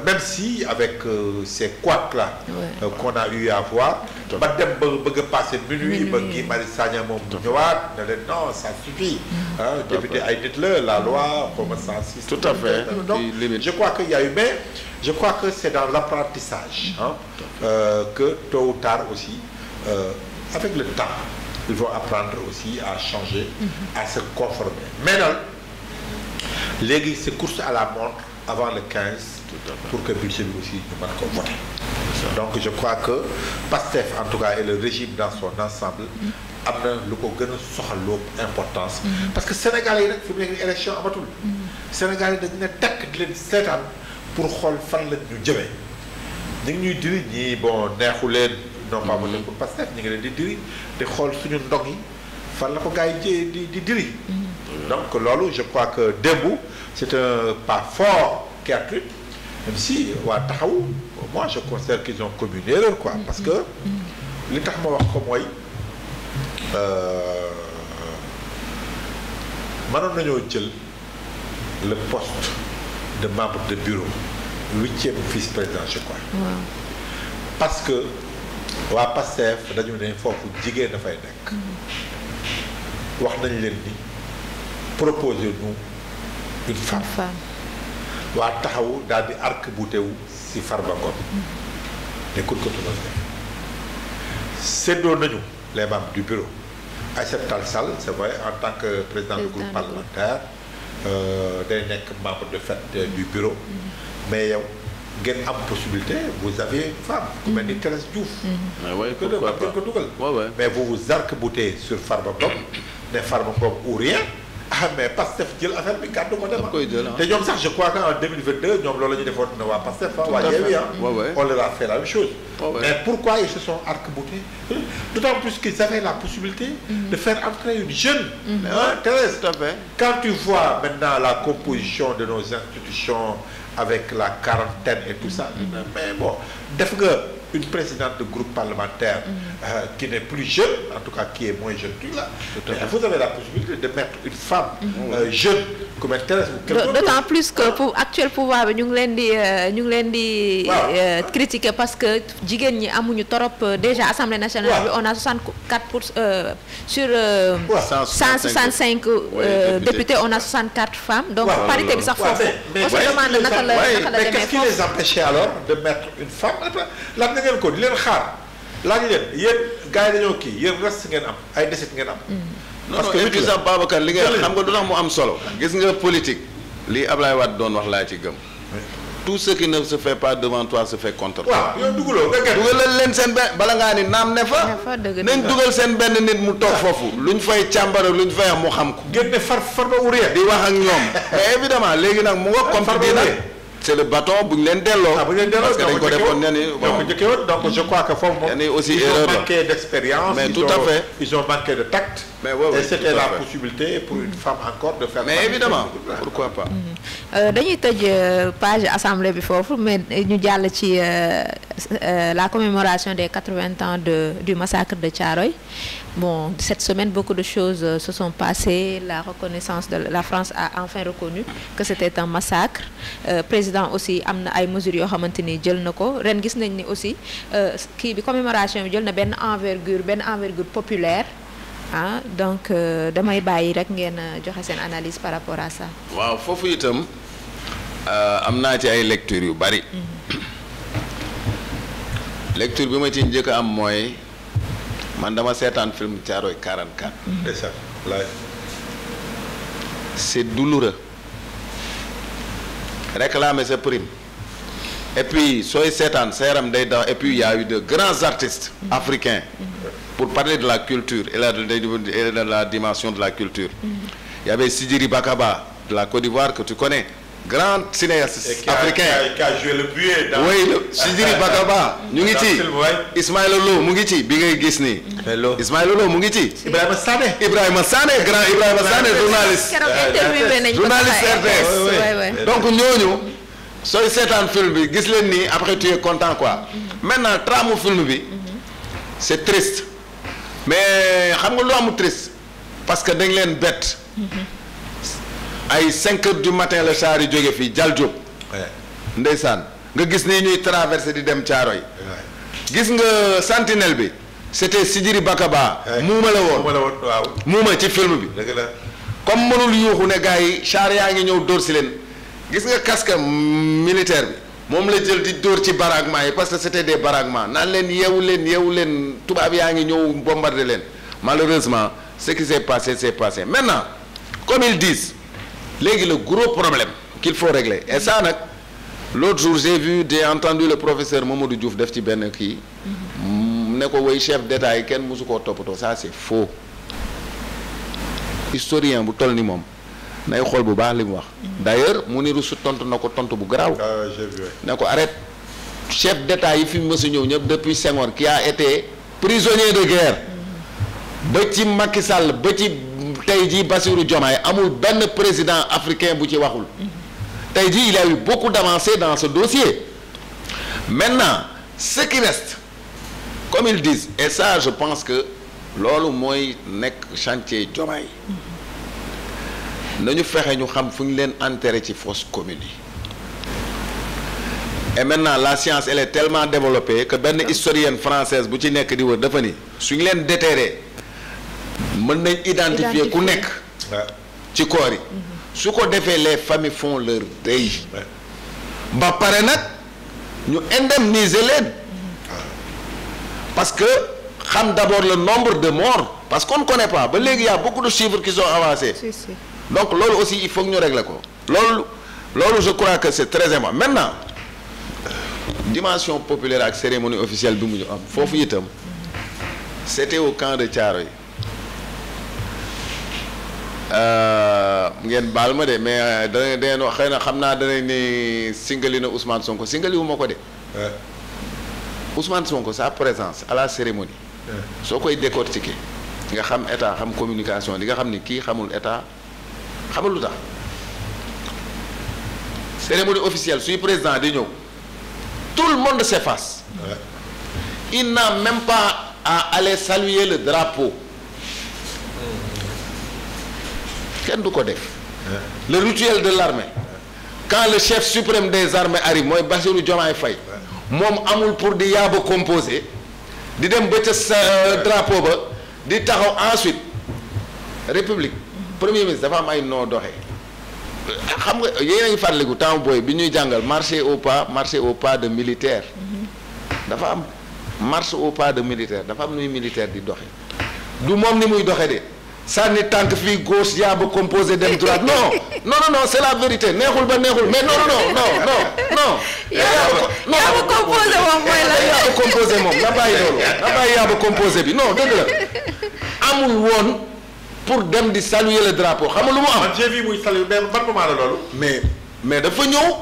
Même si avec ces couacs là qu'on a eu à voir ba dem ba bëgg a passer minuit ba Guy Marius Sagna moom ñëwaat ne leen non ça suffit hein, député ay nit la loi comme 106 tout à fait donc je crois qu'il y a eu mais je crois que c'est dans l'apprentissage hein, que tôt ou tard aussi avec le temps ils vont apprendre aussi à changer à se conformer mais nag léegi c'est course à la montre avant le 15 pour que budget bi aussi ñu mën ko voter donc je crois que PASTEF en tout cas et le régime dans son ensemble am na lu ko gën a soxaloo importance parce que Sénégalais yi nag fi mu nekk élection amatul Sénégalais yi dañu ne tekk di leen seetaan pour xool fan la ñu jëmee ñu ngi ñuy diri ñii bon neexu leen non pas voter pour PASTEF ñu ngi leen di diri di xool suñu ndog yi fan la ko gars yi di diri donc loolu je crois que démb c'est un pas fort qui a pris même si waa taxaw moi je considère qu'ils ont commis une erreur quoi parce que li tax ma wax ko mooy mënoon nañoo jël le poste de membre de bureau 8e vice-président je crois parce que waa PASTEF dañu ne foofu jigéen dafay nekk wax nañ leen ni proposez-nous une femme waa taxaw daal di arc-bouté wu si Farba Ngom nekkul ko tumal def séddoo nañu les membres du bureau Aïssata Tall Sall c'est vrai en tant que président du groupe parlementaire day nekk membre de fait du bureau mais yow ngeen am possibilité vous avez une femme ku mel ni Thérèse Diouf ko dugal mais vous vous arc-boutez sur Farba Ngom ne Farba Ngom ou rien ah mais PASTEF jël affaire bi gàddu ko dem te ñoom sax je crois qu'en 2022 ñoom loolu la ñu defoon ne waa PASTEF waa Yewwi on leur a fait la même chose mais pourquoi ils se sont arc-boutés d'autant plus qu'ils avaient la possibilité de faire entrer une jeune Thérèse quand tu vois maintenant la composition de nos institutions avec la quarantaine et tout ça mais bon def nga une présidente de groupe parlementaire qui n'est plus jeune, en tout cas qui est moins jeune que là. Vous avez la possibilité de mettre une femme jeune comme Thérèse ou quelqu'un d'autre. D'autant plus que pour actuel pouvoir ñu ngi leen di critiquer parce que jigéen ñi amuñu torop déjà Assemblée nationale bi on a 64 sur 165 députés on a 64 femmes donc parité bi sax foofu on se demande naka la mais qu'est-ce qui les empêchait alors de mettre une femme la na ngeen ko di leen xaar laaj leen yéen gars yi dañoo kii yéen reste ngeen am ay desit ngeen am parce que exemple Babacar li nga xam nga du tax mu am solo gis nga politique lii Ablaye Wade doon wax laa ci gëm tout ce qui ne se fait pas devant toi se fait contre toi. waaw yow dugaloo nga gën dugalal leen seen benn bala ngaa ni naam ne fa. nañ dugal seen benn nit mu toog foofu. luñ fay càmbara luñ fay am mu xam ko. génne farba wuree di wax ak ñoom. mais évidemment léegi nag mu nga comme tu dis nag c'est le bâton bu ñu leen delloo. bu ñu leen delloo parce que dañ ko defoon ne ni donc je crois que foofu moom aussi ils ont manqué d'expérience. mais tout à fait ils ont manqué de tact. mais ouais, et c'était la possibilité pour une femme encore de faire. mais évidemment pourquoi pas. dañuy tëj page assemblée bi foofu mais ñu jàll ci la commémoration des 80 ans du massacre de Thiaroye. Bon, cette semaine, beaucoup de choses se sont passées. La reconnaissance de la France a enfin reconnu que c'était un massacre. Président aussi am na ay mesures yoo xamante ni jël na ko ren gis nañ ni aussi kii bi commémoration bi jël na benn envergure populaire ah donc damay bàyyi rek ngeen joxe seen analyse par rapport à ça. waaw foofu itam am naa ci ay lectures yu bari. lecture bi ma ci njëkk a am mooy. man dama seetaan film Thiaroye 44. C'est douloureux. Réclamer ses primes. Et puis sooy seetaan sa yaram day daw et puis il y a eu de grands artistes africains pour parler de la culture et de la dimension de la culture. Il y avait Sidiri Bakaba de la Côte d'Ivoire que tu connais. Grand cinéaste africain qui a joué le buet dans Sidiri Bakaba ñu ngi ci Ismaïla Lo mu ngi ci bi ngay gis nii Ismaïla Lo mu ngi ci Ibrahima Sané grand Ibrahima Sané journaliste RTS donc ñooñu sooy seetaan film bi gis leen nii après tu es content quoi. Maintenant tramu film bi. C'est triste. Mais xam nga lu am triste parce que dañ leen bett. ay 5 heures du matin la char yi jóge fii Jal Diop. ndeysaan nga gis ni ñuy traversé di dem Thiaroye. gis nga sentinelle bi c'était Sidiri Bakaba. muuma la woon waaw. muuma ci film bi. dëgg la comme mënul yuuxu ne gars yi char yaa ngi ñëw dóor si leen gis nga casque militaire bi moom la jël di dóor ci baraquement yi parce que c'était des baraquements naan leen yeewu leen tubaab yaa ngi ñëw bombarder leen malheureusement ce qui s'est passé maintenant comme ils disent léegi le gros problème qu'il faut régler et ça nag l'autre jour j'ai entendu le professeur Mamadou Diouf def ci benn kii ne ko woy chef d'état yi kenn mosu koo toppatoo ça c'est faux historien bu toll ni moom nay xool bu baax li mu wax d'ailleurs Mounirou Sy tontu na ko tontu bu garaaw ne ko arrête chef d'état yi fi mës a ñëw ñëpp depuis Senghor qui a été prisonnier de guerre ba ci Macky Sall ba ci tey jii Bassirou Diomaye amul benn président africain bu ci waxul tey jii il y a eu beaucoup d'avancées dans ce dossier maintenant ce qui reste comme ils disent et ça je pense que loolu mooy nekk chantier Diomaye nañu fexe ñu xam fu ñu leen enterré ci fosse commune yi et maintenant la science elle est tellement développée que benn historienne française bu ci nekk di wër dafa ni suñu leen déterré mën nañ identifier ku nekk ci corps yi su ko defee les familles font leur deuil ba pare nag ñu indemniser leen parce que xam d'abord le nombre de morts parce qu'on ne connaît pas ba léegi y a beaucoup de chiffres qui sont avancés donc loolu aussi il faut que ñu régler ko loolu je crois que c'est très important maintenant dimension populaire ak cérémonie officielle bi mu ñu am foofu itam c'était au camp de Thiaroye ngeen baal ma de mais dangeen wax xëy na xam naa danañ ni singali na Ousmane Sonko singali wu ma ko de Ousmane Sonko sa présence à la cérémonie soo koy décortiquer nga xam état xam communication di nga xam ni kii xamul état xamul lu tax cérémonie officielle suy président di ñëw tout le monde s'efface il n'a même pas à aller saluer le drapeau kenn du ko def le rituel de l'armée quand le chef suprême des armées arrive mooy Bassirou Diomaye Faye moom amul pour di yaaba composé di dem ba ca sa drapeau ba di taxaw ensuite république premier ministre dafa am ay noo doxee xam nga yéen a ngi fàttaliku temps booy bi ñuy jàngal marcher au pas de militaire dafa am marche au pas de militaire dafa am nuy militaire di doxe du moom ni muy doxe de sànni tànk fii gauche yaa ba composé dem droite non c'est la vérité neexul ba neexul mais non yaa ba composé moom mooy la yaa ba composé moom na bàyyi loolu na bàyyi yaa ba composé bi non dëgg la amul woon pour dem di saluer le drapeau xam nga lu mu am. man j'ai vu muy saluer mais ban moment la loolu. mais dafa ñëw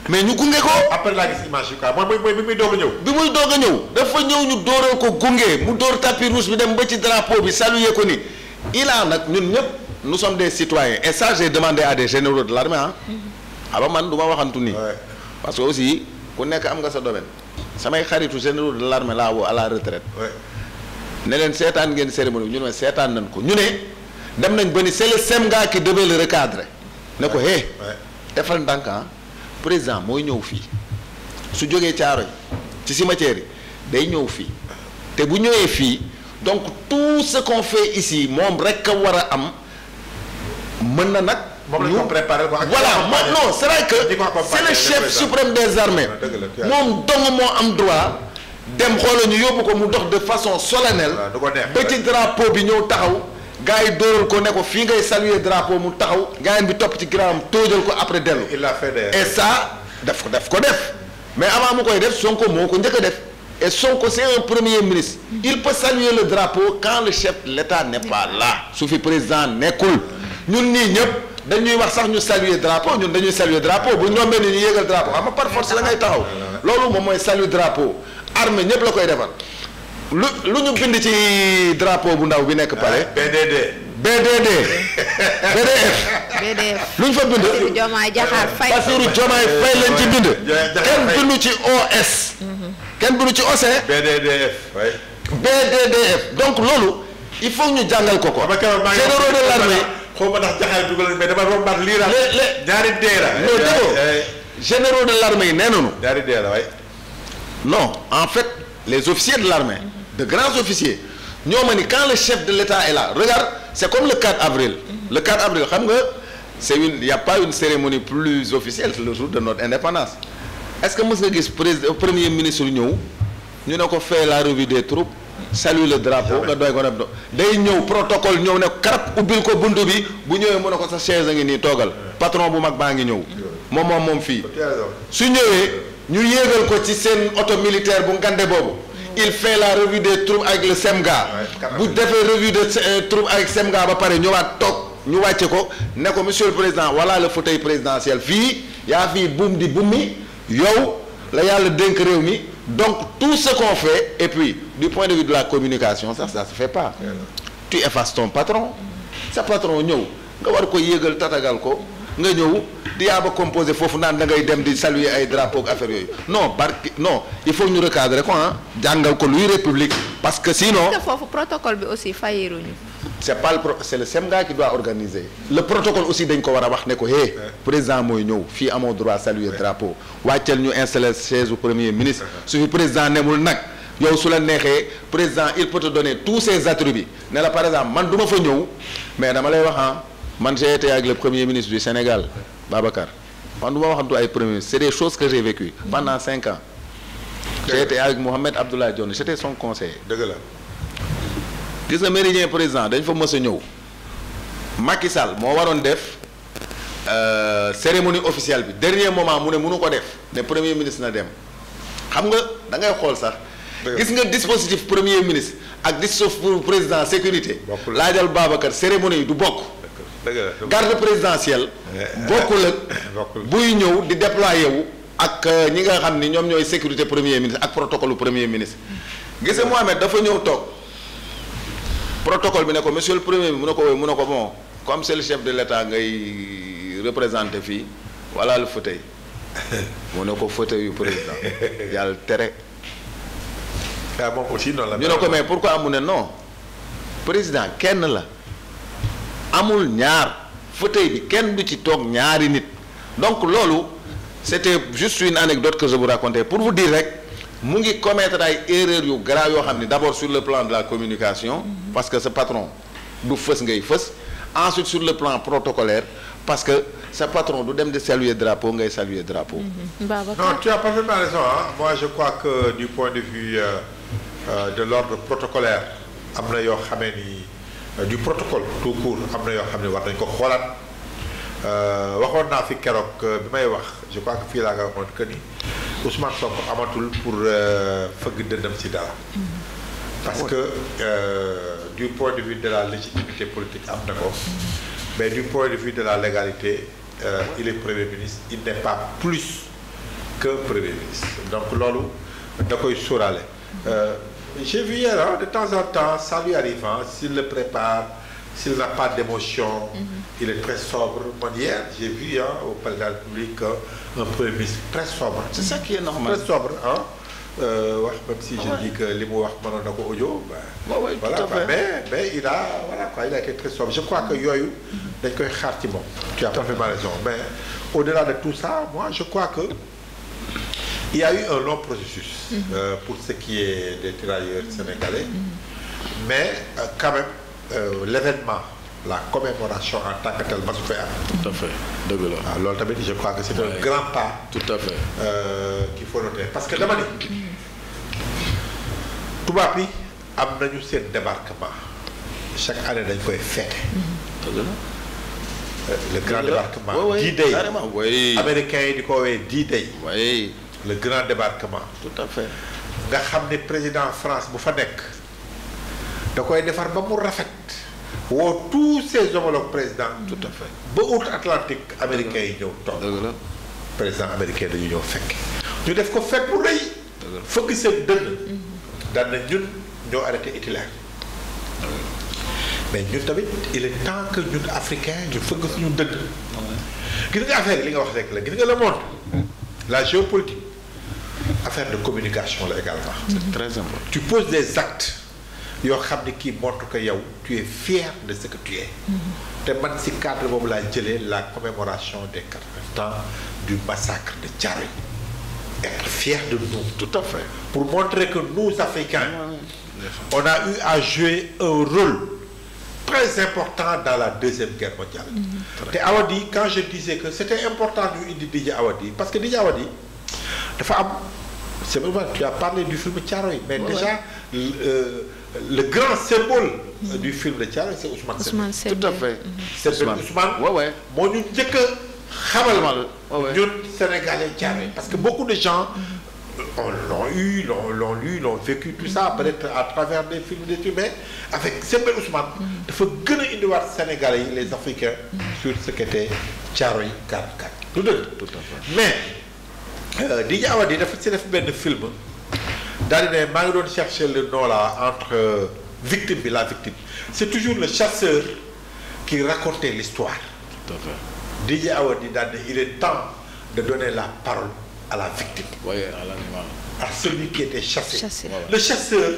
mais ñu gunge ko. après laa gis image yi quoi mooy bi muy doog a ñëw. bi muy doog a ñëw dafa ñëw ñu dóoral ko gunge mu dóor tapis rouge bi dem ba ci drapeau bi saluer ko ni il a nag ñun ñëpp nous sommes des citoyens et ça j'ai demandé à des généraux de l'armée aba man du ma waxantu nii. parce que aussi ku nekk am nga sa domaine. samay xaritu généraux de l'armée laa woo à la retraite. ne leen seetaan ngeen cérémonie bi ñu ne seetaan nañ ko ñu ne. dem nañ ba ni c'est le SEMGA qui devait le recadrer ne ko defal ndànk président mooy ñëw fii su jógee Thiaroye ci cimetière yi day ñëw fii te bu ñëwee fii donc tout ce qu'on fait ici moom rek a war a am mën na nag. moom la ñu ko préparé ko ak voilà non c'est vrai que c'est le chef suprême des armées moom dong moo am droit dem xoolal ñu yóbbu ko mu dox de façon solennelle ba ci drapeau bi ñëw taxaw. gars yi dóoral ko ne ko fii ngay saluer drapeau mu taxaw gars bi topp ci ginnaawam tóojal ko après dellu. il l'a fait d'ailleurs. et ça daf ko def mais avant mu koy def Sonko moo ko njëkk a def et Sonko c'est un premier ministre. il peut saluer le drapeau quand le chef de l'État n'est pas là. su fi président nekkul ñun nii ñëpp dañuy wax sax ñu saluer drapeau ñun dañuy saluer drapeau bu ñombee ni ñu yéegal drapeau xam nga par force la ngay taxaw loolu moom mooy saluer drapeau armée ñëpp la koy defal. lu ñu bind ci drapeau bu ndaw bi nekk palais. BDD BDF lu ñu fa bind. Bassirou Diomaye Diakhar Faye. Bassirou Diomaye Faye lañ ci bind. kenn bindu ci OS. kenn bindu ci OC. BDDF oui. BDDF donc loolu il faut ñu jàngal ko ko. généraux de l'armée. xaw ma ndax jaxaay dugal mais dama rombaat lii la. ñaari dee la. non déggoo généraux de l'armée yi nee nañu. ñaari dee la waay. non en fait les officiers de l'armée de grands officiers ñoo ma ni quand le chef de l'État est là regarde c'est comme le 4 avril. le 4 avril xam nga il y a pas une cérémonie plus officielle que le jour de notre indépendance est-ce que mës nga gis premier ministre ñëw ñu ne ko fait la revue des troupes salue le drapeau nga doy ko def day ñëw protocole ñëw ne karab ubbil ko buntu bi bu ñëwee mu ne ko sa chaise a ngi nii toogal patron bu mag baa ngi ñëw moom fii su ñëwee ñu yéegal ko ci seen auto militaire bu ngande boobu il fait la revue des troupes avec le SEMGA bu defee revue de troupes avec SEMGA ba pare ñëwaat toog ñu wàcce ko ne ko monsieur le président voilà le fauteuil présidentiel fii yaa fii buum di bummi yow la yàlla dénk réew mi donc tout ce qu'on fait et puis du point de vue de la communication ça se fait pas tu effaces ton patron sa patron ñëw nga war ko yéegal tatagal ko nga ñëw di yaa ba composé foofu naan da ngay dem di saluer ay drapeaux ak affaire yooyu non il faut ñu recadrer ko jàngal ko luy république parce que sinon foofu protocole bi aussi fayiruñu c'est le SEMGA qui doit organiser le protocole aussi dañ ko war a wax ne ko président mooy ñëw fii amoo droit saluer drapeau wàccel ñu installer chaise au premier ministre su fi président nemul nag yow su la neexee président il peut te donner tous ses attributs ne la par exemple man du ma fa ñëw mais dama lay wax man j'ai été avec le premier ministre du Sénégal Babacar man du ma waxantu ay premier ministre c'est des choses que j'ai vécues pendant 5 ans j'ai été avec Mohamed Abdoulaye Dionne j'étais son conseiller dëgg la gis nga méridien président dañ fa mës a ñëw Macky Sall moo waroon def cérémonie officielle bi dernier moment mu ne mënu ko def ne premier ministre na dem xam nga da ngay xool sax gis nga dispositif premier ministre ak dispositif pour président sécurité laajal Babacar cérémonie yi du bokk garde présidentielle bokkul ak buy ñëw di déployer wu ak ñi nga xam ni ñoom ñooy sécurité premier ministre ak protocole premier ministre gis nga Mohamed dafa ñëw toog protocole bi ne ko monsieur le premier bi mu ne ko bon comme c'est le chef de l'État ngay représenté fii voilà le fauteuil mu ne ko fauteuil yu président yàlla tere moom aussi noonu la ñu ne ko mais pourquoi mu ne non président kenn la amul ñaar fauteuil bi kenn du ci toog ñaari nit donc loolu c'était juste une anecdote que je vous racontais pour vous dire rek mu ngi commettre ay erreurs yu grave yoo xam ni d'abord sur le plan de la communication parce que ce patron du fës ngay fës ensuite sur le plan protocolaire parce que sa patron du dem de saluer drapeau ngay saluer drapeau. Non, tu as parfaitement raison moi je crois que du point de vue de l'ordre protocolaire am na yoo xamee ni du protocole tout court am na yoo xam ne war nañ ko xoolaat waxoon naa fi keroog bi may wax je crois que fii laa nga waxoon que ni Ousmane Sonko amatul pour fëgg dëndam ci dara parce que du point de vue de la légitimité politique am na ko mais du point de vue de la légalité il est premier ministre il n'est pas plus qu'un premier ministre donc loolu da koy sóoraale j'ai vu hier de temps en temps ça lui arrive s'il le prépare s'il n'a pas d'émotion il est très sobre man hier j'ai vu au palais de la République un premier ministre très sobre c'est ça qui est normal très sobre wax même si je dis que li mu wax mënoon na ko audio voilà mais il a voilà quoi il a été très sobre je crois que yooyu dañ koy xaar ci moom tu as parfaitement raison mais au-delà de tout ça moi je crois que il y a eu un long processus pour ce qui est des tirailleurs sénégalais mais quand même l'événement la commémoration en tant que tel ma su fay am. Tout à fait dëgg la. waaw loolu tamit je crois que c'est un grand pas. Tout à fait. Qu'il faut noter parce que dama ni tubaab yi am nañu seen débarquement chaque année dañ koy fêter. dëgg la. Le grand débarquement. D-Day carrément oui. américains yi di ko woowee D-Day. oui. Le grand débarquement. Tout à fait. nga xam ne président France bu fa nekk da koy defar ba mu rafet. woo tous ses homologues présidents. Tout à fait. ba outre-Atlantique américains yi ñëw toog. dëgg la. président américain dañu ñëw fekk. ñu def ko fekk bu rëy. fëgg seen dënn. daan na ñun ñoo arrêté Hitler. mais ñun tamit il est temps que ñun africains ñu fëgg suñu dëgg. gis nga affaire li nga wax rek la gis nga le monde la géopolitique affaire de communication la également. c'est très important. tu poses des actes yoo xam ne kii montre que yow tu es fier de ce que tu es. te man si cadre boobu laa jëlee la commémoration des 80 ans du massacre de Thiaroye. Être fier de nous. Tout à fait. Pour montrer que nous Africains on a eu à jouer un rôle très important dans la Deuxième Guerre mondiale. te Awadi quand je disais que c'était important ñu indi Didier Awadi parce que Didier Awadi dafa am c'est vrai tu as parlé du film Thiaroye mais déjà le grand symbole du film de Thiaroye c'est Ousmane Sembène. Tout à fait. Ousmane moo ñu njëkk a xamal ñun Sénégalais Thiaroye parce que beaucoup de gens l'ont lu, l'ont vécu tout ça peut-être à travers des films d'études mais avec Sembène Ousmane dafa gën a indiwaat Sénégalais yi les Africains sur ce qu'était Thiaroye 44. Tout à fait. Mais Didier Awadi dafa si def benn film daal di ne maa ngi doon chercher le nom là entre victime bi la victime c'est toujours le chasseur qui racontait l'histoire. Tout à fait. Didier Awadi daal ne il est temps de donner la parole à la victime. Oui, à l'animal. À celui qui était chassé. Voilà. Le chasseur,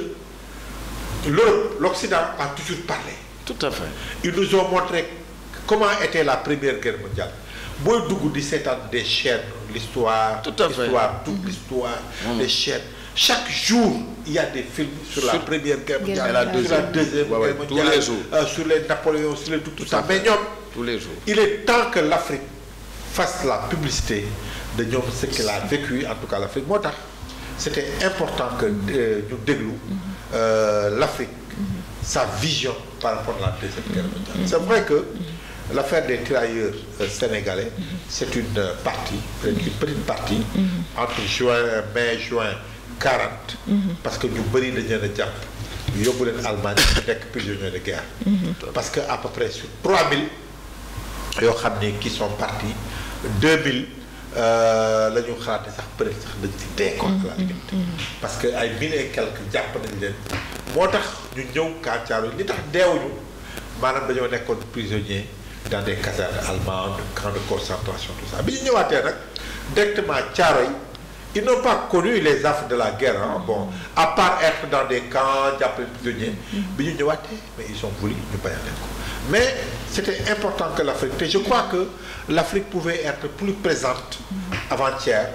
l'Europe, l'Occident a toujours parlé. Tout à fait. Ils nous ont montré comment était la Première Guerre mondiale. Booy dugg di seetaan des chaînes, l'histoire, Tout à fait. toute l'histoire, les chaînes. Chaque jour, il y a des films sur la Première Guerre mondiale, Et la sur la Deuxième Guerre mondiale, tous les jours. sur les Napoléons, sur les tout ça. à fait. Mais ñoom, Tous les jours. il est temps que l'Afrique fasse la publicité de ñoom ce qu'elle a vécu, en tout cas l'Afrique. Moo tax c'était important que ñu déglu l'Afrique, sa vision par rapport à la Deuxième Guerre mondiale. C'est vrai que l'affaire des tirailleurs sénégalais, c'est une partie, une petite partie, entre mai, juin 40, parce que ñu bëri dañu leen a jàpp yóbbu leen Allemagne nekk prisonniers de guerre. Parce que à peu près sur 3000 yoo xam ne qui sont partis 2000 la ñu xalaate sax peut-être sax dañ ci dee quoi à la limite parce que ay 1000 et quelques jàpp nañ leen moo tax ñu ñëw kaa Thiaroye li tax deewuñu maanaam dañoo nekkoon prisonniers dans des casernes allemandes camps de concentration tout ça bi ñu ñëwaatee nag directement Thiaroye ils n'ont pas connu les affres de la guerre hein. Bon à part être dans des camps jàppale prisonniers bi ñu ñëwaatee mais ils ont voulu ñu bañ a leen ko mais c'était important que l'Afrique je crois que l'Afrique pouvait être plus présente avant-hier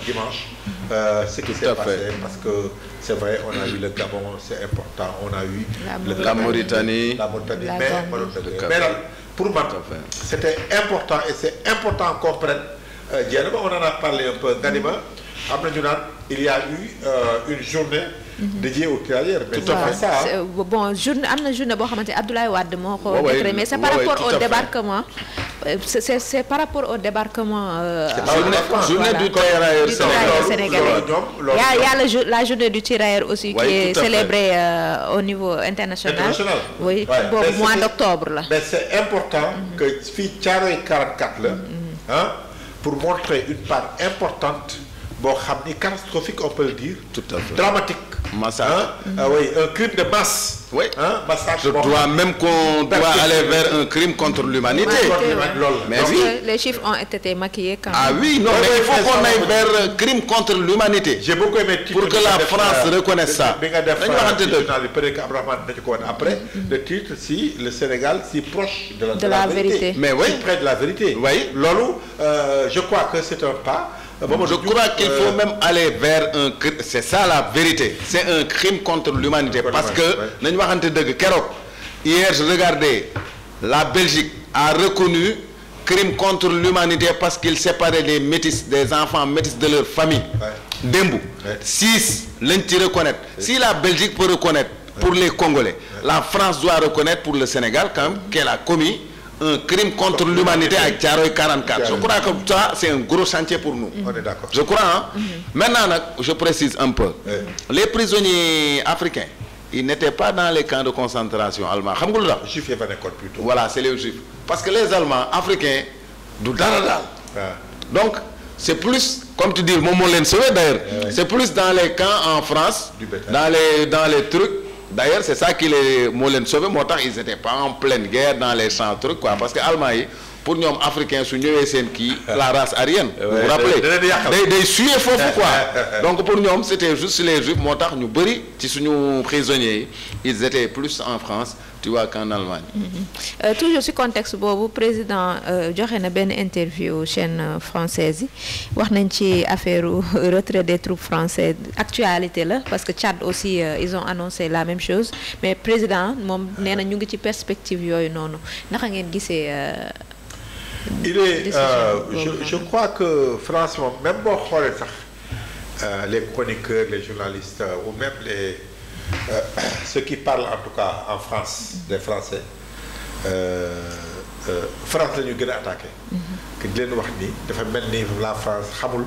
dimanche ce qui s'est passé parce que c'est vrai on a eu le Gabon c'est important on a eu la Mauritanie mais pour moi c'était important et c'est important qu'on prenne Dieynaba on en a parlé un peu Ganima am na ñu naan il y a eu une journée dédié aux tirailleurs. Mais tout à fait ça bon journée am na journée boo xamante Abdoulaye Wade moo ko décrété mais c'est par rapport au débarquement c'est par rapport au débarquement journée du tirailleur sénégalais il y a la journée du tirailleur aussi qui est célébrée au niveau international oui boobu mois d'octobre la mais c'est important que fii Thiaroye 44 la ah pour montrer une part importante boo xam ni catastrophique on peut le dire. Tout à fait. Dramatique. Massacre. Oui, un crime de masse. Oui. Massacre. Je crois même qu'on doit aller vers un crime contre l'humanité. Mais oui. Les chiffres ont été maquillés quand même. Ah oui, non, mais il faut qu'on aille vers un crime contre l'humanité. J'ai beaucoup aimé pour que la France reconnaisse ça. Peut-être qu'Abraham après, le titre, si le Sénégal si proche de la vérité. Mais oui. Si près de la vérité. Oui. Lolo, je crois que c'est un pas. Je crois qu'il faut même aller vers un crime. C'est ça la vérité. C'est un crime contre l'humanité. Parce que, hier, je regardais, la Belgique a reconnu crime contre l'humanité parce qu'il séparait les métis, des enfants métis de leur famille. Dembou. 6, l'un reconnaître. Si la Belgique peut reconnaître pour les Congolais, la France doit reconnaître pour le Sénégal quand même qu'elle a commis un crime contre l'humanité avec Thiaroye 44. Je crois que ça, c'est un gros chantier pour nous. On est d'accord. Je crois, hein? Maintenant, je précise un peu. Les prisonniers africains, ils n'étaient pas dans les camps de concentration allemands. Les Juifs étaient plutôt. Voilà, c'est les Juifs. Parce que les Allemands, africains, du daradal. Donc, c'est plus, comme tu dis, d'ailleurs, c'est plus dans les camps en France, dans les trucs, d'ailleurs c'est ça qui les moo leen sauvé moo tax ils étaient pas en pleine guerre dans les champs trucs quoi parce que allemand yi pour ñoom africain su ñëwee seen kii la race aryenne vous vous rappelez day suyee foofu quoi donc pour ñoom c'était juste les juifs moo tax ñu bëri ci suñu prisonniers yi ils étaient plus en France tu vois qu'en Allemagne. Toujours ci contexte boobu président joxe na benn interview chaîne française yi wax nañ ci affaire retrait des troupes françaises actualité la parce que Tchad aussi ils ont annoncé la même chose mais président moom nee na ñu ngi ci perspective yooyu noonu naka ngeen gisee. il est je crois que France moom même boo xoolee sax les chroniqueurs les journalistes ou même les. Ceux qui parlent en tout cas en France des Français France la ñu gën a attaqué. que di leen wax ni dafa mel ni la France xamul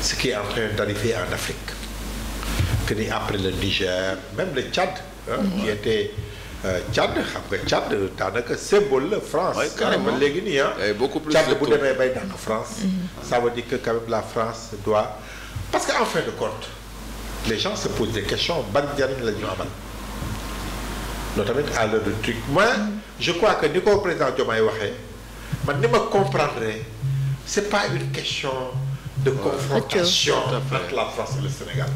ce qui est en train d'arriver en Afrique que ni après le Niger même le Tchad. qui était Tchad xam nga Tchad daanaka symbole la France. oui carrément léegi nii beaucoup plus Tchad bu demee bay dàq France. ça veut dire que quand même la France doit parce que en fin de compte. les gens se posent des questions ban njariñ la ñu amal loolu tamit à l'heure du truc moi je crois que ni ko président Diomaye waxee man ni ma comprendre c'est pas une question de confrontation entre la France et le Sénégal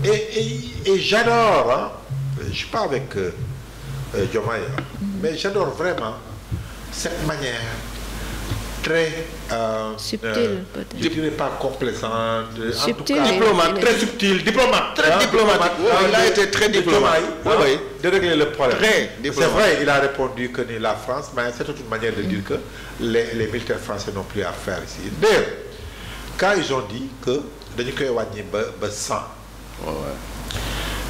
et j'adore je suis pas avec Diomaye mais j'adore vraiment cette manière très subtil peut-être. Je dirais pas complaisante. Subtil, en tout cas, diplomate, très subtil, diplomate. Très diplomatique. Il a été très diplomate. Oui, de régler le problème. Très diplomate. C'est vrai, il a répondu que ni la France, mais c'est toute une manière de dire que les militaires français n'ont plus à faire ici. D'ailleurs, quand ils ont dit que dañu koy wàññi ba 100.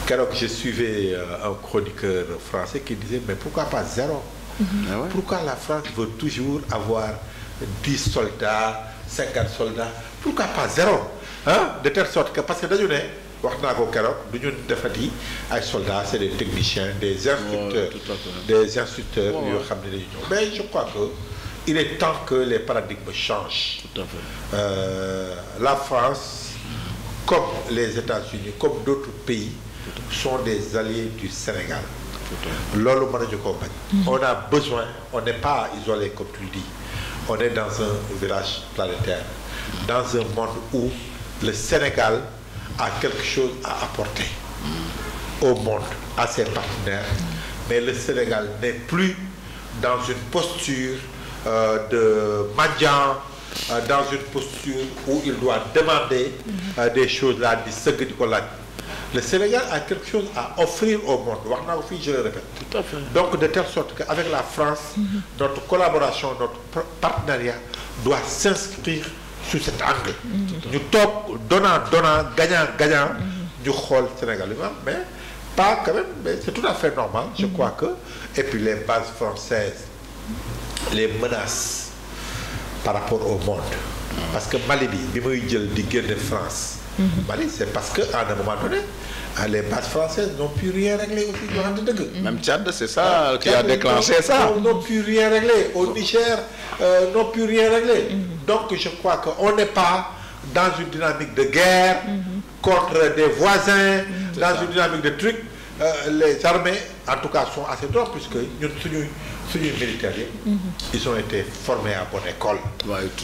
Keroog je suivais un chroniqueur français qui disait mais pourquoi pas 0? Pourquoi la France veut toujours avoir 10 soldats 50 soldats pourquoi pas 0 de telle sorte que parce que dañu ne wax naa ko keroog du ñu defati ay soldats c'est des techniciens des instructeurs yoo xam ne dañu ñëw mais je crois que il est temps que les paradigmes changent. Tout à fait. La France comme les États-Unis comme d'autres pays sont des alliés du Sénégal. loolu mënuñu koo bañ. On a besoin on n'est pas isolé comme tu le dis. On est dans un village planétaire, dans un monde où le Sénégal a quelque chose à apporter au monde, à ses partenaires, mais le Sénégal n'est plus dans une posture de mendiant, dans une posture où il doit demander des choses là, di sëgg di ko laaj. Le Sénégal a quelque chose à offrir au monde wax naa ko fii je le répète. Tout à fait. Donc de telle sorte qu'avec la France notre collaboration notre partenariat doit s'inscrire sous cet angle. ñu toog donnant gagnant ñu xool Sénégal yi mais pas quand même mais c'est tout à fait normal je crois que et puis les bases françaises les menaces par rapport au monde parce que Mali bi muy jël di génne France Mali c'est parce que à un moment donné les bases françaises n'ont pu rien régler aussi ñu waxante dëgg. Même Tchad c'est ça qui a déclenché ça. N'ont pu rien régler au Niger n'ont pu rien régler. Donc je crois que on n'est pas dans une dynamique de guerre contre des voisins dans une dynamique de trucs les armées en tout cas sont assez droits puisque ñun suñuy militaires yi ils ont été formés à bonne école.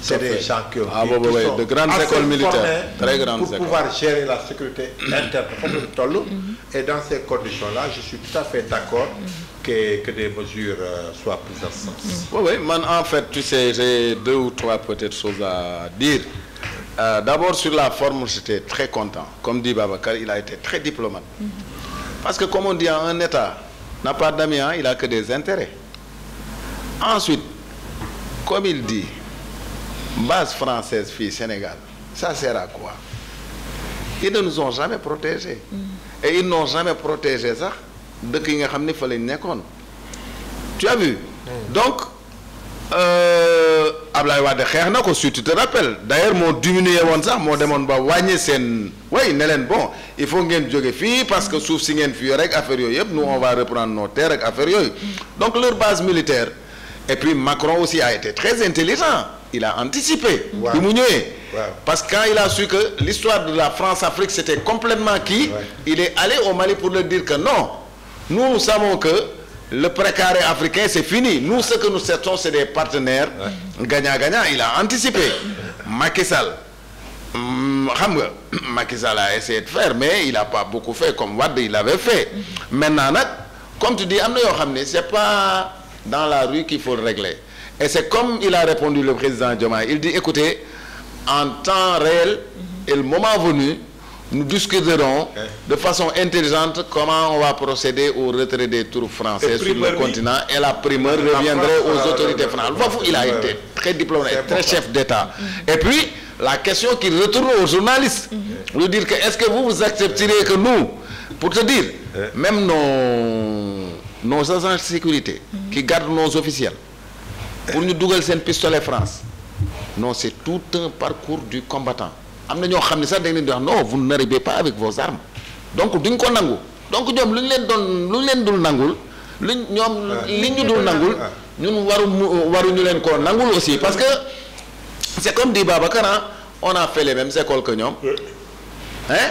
C'est des gens qui sont de grandes écoles militaires très grandes pour pouvoir gérer la sécurité interne foofu la toll et dans ces conditions-là je suis tout à fait d'accord que des mesures soient prises en ce sens. Oui man en fait tu sais j'ai 2 ou 3 peut-être choses à dire. D'abord sur la forme j'étais très content comme dit Babacar il a été très diplomate parce que comme on dit un État n'a pas d'amis il a que des intérêts. Ensuite comme il dit base française fii Sénégal ça sert à quoi? Ils ne nous ont jamais protégés et ils n'ont jamais protégé sax dëkk yi nga xam ne fa lañ nekkoon tu as vu donc Ablaye Wade xeex na ko si tu te rappelles d'ailleurs moo diminué woon sax moo demoon ba wàññi seen way ne leen bon il faut ngeen jóge fii parce que suuf si ngeen fii rek affaire yooyu yëpp nous on va reprendre nos terres ak affaire yooyu donc leur base militaire et puis Macron aussi a été très intelligent il a anticipé bi mu ñëwee Parce que quand il a su que l'histoire de la France-Afrique c'était complètement il est allé au Mali pour leur dire que non, nous savons que le précaré africain c'est fini. Nous ce que nous cherchons c'est des partenaires gagnant-gagnant. Il a anticipé. Macky Sall Macky Sall a essayé de faire mais il n'a pas beaucoup fait comme Wade il avait fait. Maintenant comme tu dis c'est pas dans la rue qu'il faut le régler. Et c'est comme il a répondu le président Diomaye. Il dit écoutez, en temps réel et le moment venu, nous discuterons de façon intelligente comment on va procéder au retrait des troupes françaises sur le continent et la primeur reviendrait aux autorités françaises. Il a été très diplomate, très chef d'État. Et puis, la question qu'il retourne aux journalistes, lui dire que est-ce que vous accepteriez que nous, pour te dire, même nos agents de sécurité qui gardent nos officiels, pour nous dougal sen pistolet France, non, c'est tout un parcours du combattant. Non, vous n'arrivez pas avec vos armes. Donc, nous avons donc nous aussi. Parce que c'est comme dit Babacar, on a fait les mêmes écoles que nous. Hein?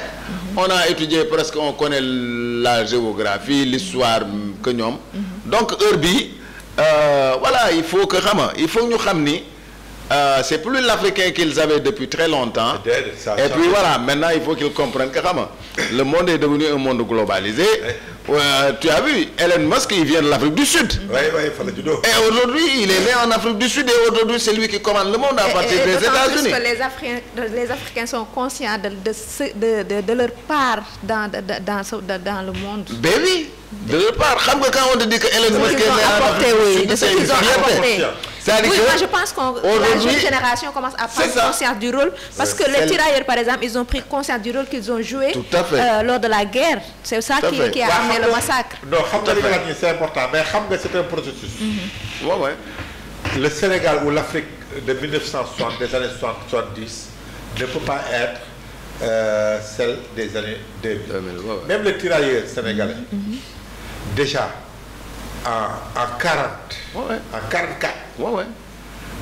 On a étudié presque, on connaît la géographie, l'histoire que nous. Donc, Herbie, voilà, il faut que nous sachions. C'est plus l'Africain qu'ils avaient depuis très longtemps. Et puis voilà, maintenant il faut qu'ils comprennent que le monde est devenu un monde globalisé. Tu as vu, Elon Musk, il vient de l'Afrique du Sud. Et aujourd'hui, il est né en Afrique du Sud et aujourd'hui, c'est lui qui commande le monde à partir des États-Unis. Les Africains sont conscients de leur part dans le monde. Ben oui, de leur part. Quand on te dit que Elon Musk est né en Afrique du Sud, c'est une fierté. Oui, moi je pense que la jeune génération commence à prendre conscience du rôle parce que les tirailleurs par exemple ils ont pris conscience du rôle qu'ils ont joué lors de la guerre. C'est ça qui a amené le massacre. Non, c'est important, mais c'est un processus. Le Sénégal ou l'Afrique de 1960, des années 70 ne peut pas être celle des années 2000. Même les tirailleurs sénégalais, déjà en 40, en 44,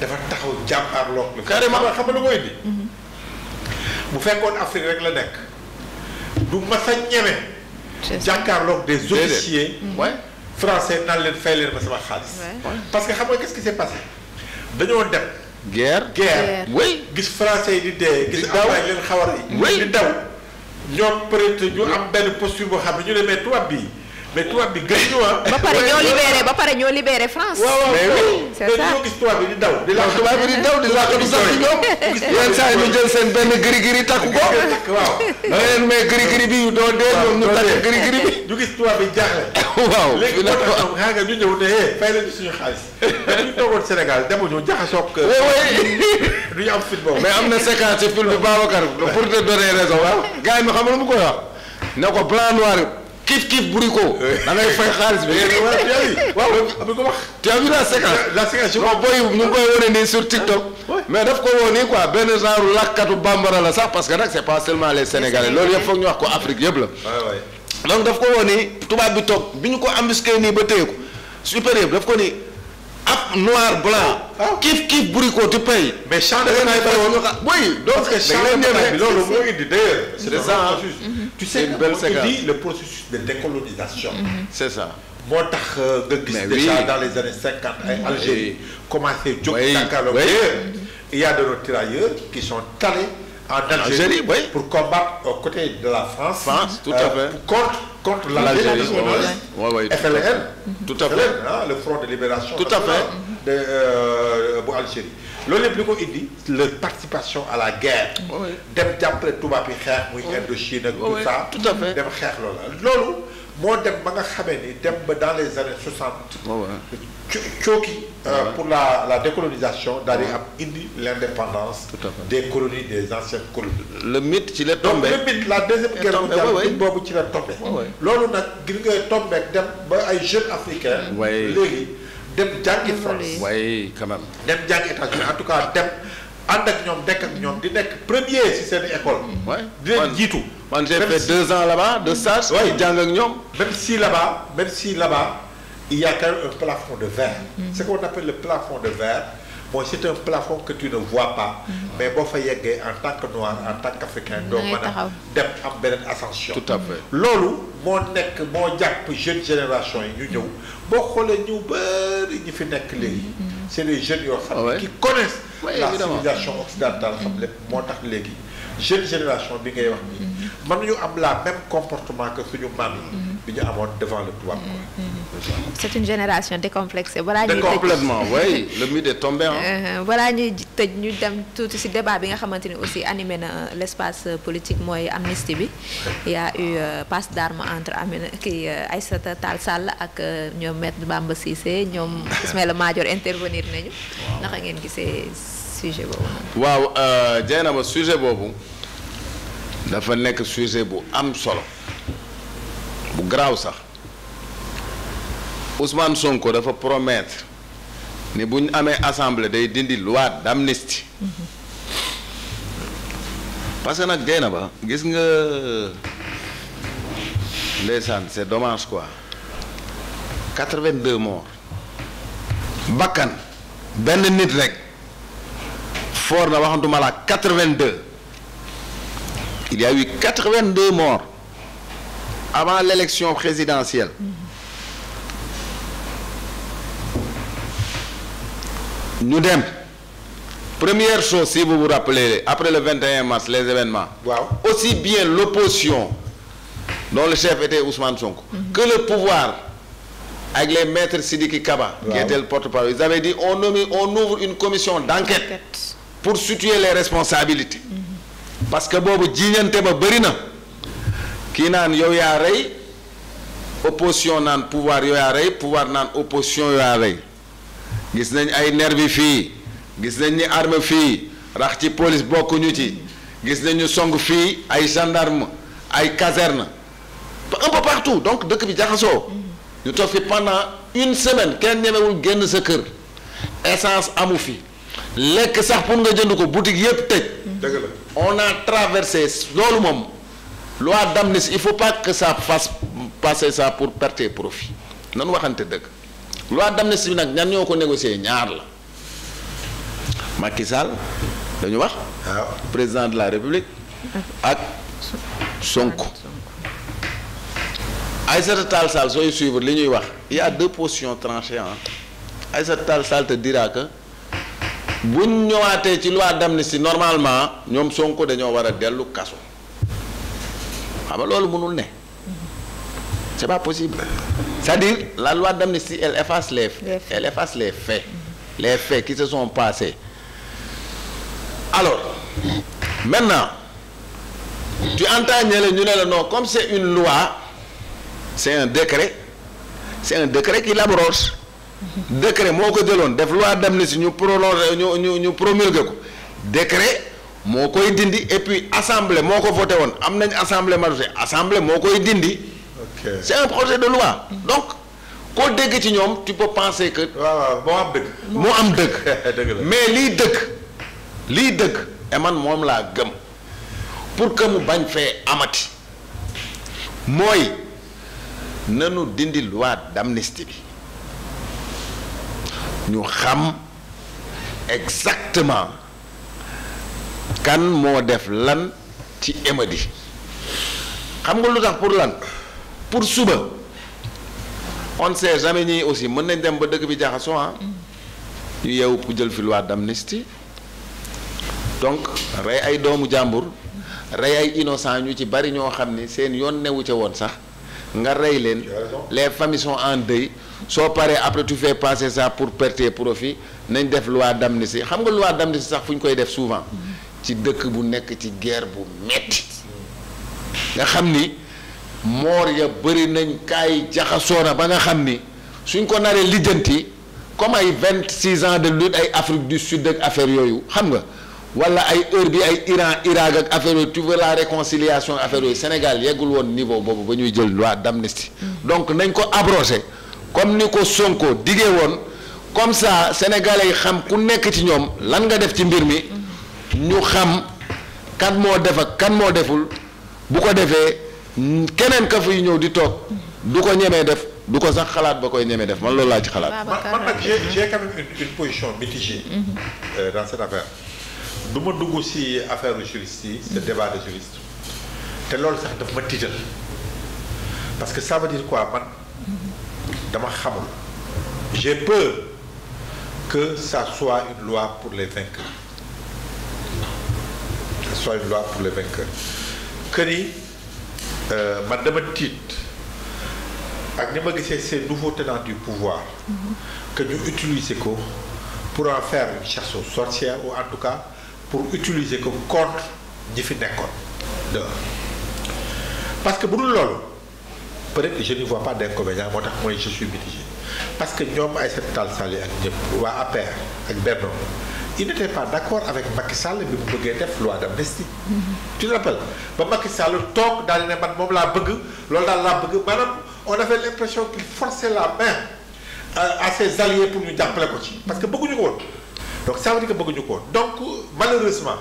dafa taxaw jàmmaarloog la. carrément xam nga lu koy indi. bu fekkoon Afrique rek la nekk du mas a ñeme. jàkkaarloog des officiers français naan leen fay leen ma sama xaalis. parce que xam nga qu'est-ce qui s'est passé dañoo dem. guerre. oui gis français yi di dee. gis Abdoulaye leen xawar yi. di daw ñoom peut-être ñu am benn posture boo xam ne ñu ne mais tubaab bii. Mais toi, bi gën ñu ba pare ñoo libéré France. C'est ça. Gis tubaab bi di daw. di laqatu sax ci ñoom. yenn saa yi ñu jël seen benn giri takku ko. waaw mais giri bi doo dee ñoom ñu takk giri bi. ñu gis tubaab bi jaaxle. waaw léegi nag xam nga ñu ñëw ne fay leen suñu xaalis. mais ñu toogoon Sénégal demuñu jaxasoog. du ñu am fit boobu. mais am na séquence ci film bi Babacar pour te donner raison waaw. gars yi ma xam nga lu mu koy wax ne ko blanc noir. Kif buri ko da ngay fay xaalis bi. waaw am ko wax. Tu as vu la séquence je boy ñu koy wone ni sur TikTok. mais daf ko woni quoi ben genre lakkatu bambara la sax parce que nak c'est pas seulement les Sénégalais loolu yëpp foog ñu wax ko Afrique yëpp la. donc daf ko woni tubaab bi toog bi ñu ko embusqué nii ba téye ko supérieur daf ko ni ab noir blanc. Kif buri ko tu payes. mais champ de oui donc champ de loolu moo indi d'ailleurs. c'est ça. Tu sais, on dit le processus de décolonisation. C'est ça. Moi, déjà dans les années 50, en Algérie, commencé il y a de nos tirailleurs qui sont allés en Algérie pour combattre aux côtés de la France. Tout à fait. Contre l'Algérie. FLN. Tout à fait. Le Front de Libération. Tout à fait. De Algérie. L'autre plus qu'on dit, leur participation à la guerre. Dem jàppale tubaab yi xeex muy Indochine ak tout ça. Tout à fait. Dem xeex loolu moo dem ba nga xamee ni dem ba dans les années 60. cooki pour la décolonisation daal di am indi l'indépendance des colonies des anciennes colonies. Le mythe ci la tombé. Donc le mythe la deuxième guerre mondiale mythe boobu ci la tombé. loolu nag gis nga tombé dem ba ay jeunes africains. léegi. dem jàngi France. oui quand même. dem jàngi États-Unis en tout cas dem ànd ak ñoom nekk ak ñoom di nekk premier si seen école. di leen jiitu. man j'ai fait 2 ans là-bas de stage. jàng ak ñoom. même si là-bas il y a quand même un plafond de verre. Ce qu'on appelle le plafond de verre mooy c'est un plafond que tu ne vois pas. mais boo fa yeggee en tant que noir en tant qu'africain doo mën a dem am beneen ascension. tout à fait loolu moo nekk moo jàpp jeune génération yi ñu ñëw boo xoolee ñu bëri ñi fi nekk léegi. c'est les jeunes yoo xam ne qui connaissent la civilisation occidentale xam lépp moo tax léegi jeune génération bi ngay wax nii mën nañu am la même comportement que suñu maam yi bi ñu amoon devant le tubaab quoi. c'est une génération décomplexée. balaa ñuy tëj complètement oui le mythe est tombé balaa ñuy tëj ñu dem tuuti ci débat bi nga xamante ni aussi animé na l'espace politique mooy amnistie bi. il y a eu passe d'armes entre Aïssata Tall Sall ak ñoom Maître Bamba Cissé ñoom Ismaïla Madior intervenir nañu. naka ngeen gisee sujet boobu. waaw Dieynaba sujet boobu dafa nekk sujet bu am solo bu garaaw sax Ousmane Sonko dafa promettre ni bu ñu amee assemblée day dindi loi d'amnistie parce que nag Dieynaba gis nga ndeysaan c'est dommage quoi 82 morts bakkan benn nit rek fort na waxantuma la 82 il y a eu 82 morts avant l'élection présidentielle ñu dem première chose si vous vous rappelez après le 21 mars les événements aussi bien l'opposition dont le chef était Ousmane Sonko que le pouvoir avec les maîtres Sidiki Kaba qui était le porte-parole ils avaient dit on ouvre une commission d'enquête pour situer les responsabilités parce que boobu jiiñante ba bëri na kii naan yow yaa rey opposition naan pouvoir yow yaa rey pouvoir naan opposition yow yaa rey gis nañ ay nervi fii gis nañ ni arme fii rax ci police bokkuñu ci gis nañ ñu song fii ay gendarme ay caserne un peu partout donc dëkk bi jaxasoo ñu toog fi pendant une semaine kenn ñemewul génn sa kër essence amu fi lekk sax pour nga jënd ko boutique yépp tëj. dëgg la on a traversé loolu moom loi d'amnistie il faut pas que ça fasse passer ça pour perte et profit nan waxante dëgg loi d'amnistie bi nag ñan ñoo ko négocier ñaar la Macky Sall dañu wax. président de la République ak Sonko. Aïssata Tall Sall sooy suivre li ñuy wax il y a deux positions tranchées Aïssata Tall Sall te dira que buñ ñëwaatee ci loi d'amnistie normalement ñoom Sonko dañoo war a dellu kaso xam nga loolu mënul ne c'est pas possible c'est-à-dire la loi d'amnistie elle efface les faits les faits qui se sont passés alors maintenant tu entends ñele ñu ne la non comme c'est une loi c'est un décret qui l'abroge décret moo ko jëloon def loi d'amnistie ñu prolonger ñu promulguer ko décret moo koy dindi et puis assemblée moo ko voté woon am nañ assemblée majoritaire assemblée moo koy dindi. C'est un projet de loi donc koo dégg ci ñoom tu peux penser que. waaw moo am dëgg. moo am dëgg. mais lii dëgg et man moom laa gëm pour que mu bañ fee amati mooy nanu dindi loi d'amnistie bi. ñu xam exactement kan moo def lan ci émadi xam nga lu tax pour lan pour suba on ne sait jamais ñii aussi mën nañ dem ba dëkk bi jaxasoo ñu yeewu pour jël fi loi d'amnistie donc rey ay doomu jàmbur rey ay innocent ñu ci bari ñoo xam ni seen yoon newu ca woon sax nga rey leen les familles sont en deuil soo paree après tu fais passer ça pour perte et profit nañ def loi d'amnistie xam nga loi d'amnistie sax fu ñu koy def souvent ci dëkk bu nekk ci guerre bu metti nga xam ni moor ya bëri nañ kaay jaxasoo na ba nga xam ni suñ ko naree lijjanti comme ay 26 ans de lutte ay Afrique du Sud ak affaire yooyu xam nga wala ay heure bi ay Iran Irak ak affaire yooyu tu veux la réconciliation affaire yooyu Sénégal yeggul woon niveau boobu ba ñuy jël loi d'amnistie donc nañ ko abroger comme ni ko Sonko diggee woon comme ça sénégalais yi xam ku nekk ci ñoom lan nga def ci mbir mi ñu xam kan moo def ak kan moo deful bu ko defee keneen ka fuy ñëw di toog du ko ñemee def du ko sax xalaat ba koy ñeme def man loolu laa ci xalaat. man nag j'ai quand même une position mitigée. Dans cette affaire du ma dugg ci affaire juriste yi. ce débat de juriste te loolu sax daf ma tiital parce que ça veut dire quoi man dama xamul j'ai peur que ça soit une loi pour les vainqueurs. soit une loi pour les vainqueurs que ni man dama tiit ak ni ma gisee ces nouveaux tenants du pouvoir que ñu utiliser ko pour en faire une chasse aux sorcières ou en tout cas pour utiliser ko contre ñi fi nekkoon de parce que bu dul loolu peut-être je n'y vois pas d'inconvénient moo tax mooy je suis mitigé parce que ñoom Aïssata Tall Sall ak ñëpp waa APR ak Benno il n'était pas d'accord avec Macky Sall bi mu bëggee def loi d'amnistie. Tu te rappelles ba Macky Sall toog daal di ne man moom laa bëgg loolu daal laa bëgg maanaam on avait l'impression qu'il forçait la main à ses alliés pour ñu jàppale ko ci parce que bëgguñu ko woon donc ça veut dire que bëgguñu ko woon donc malheureusement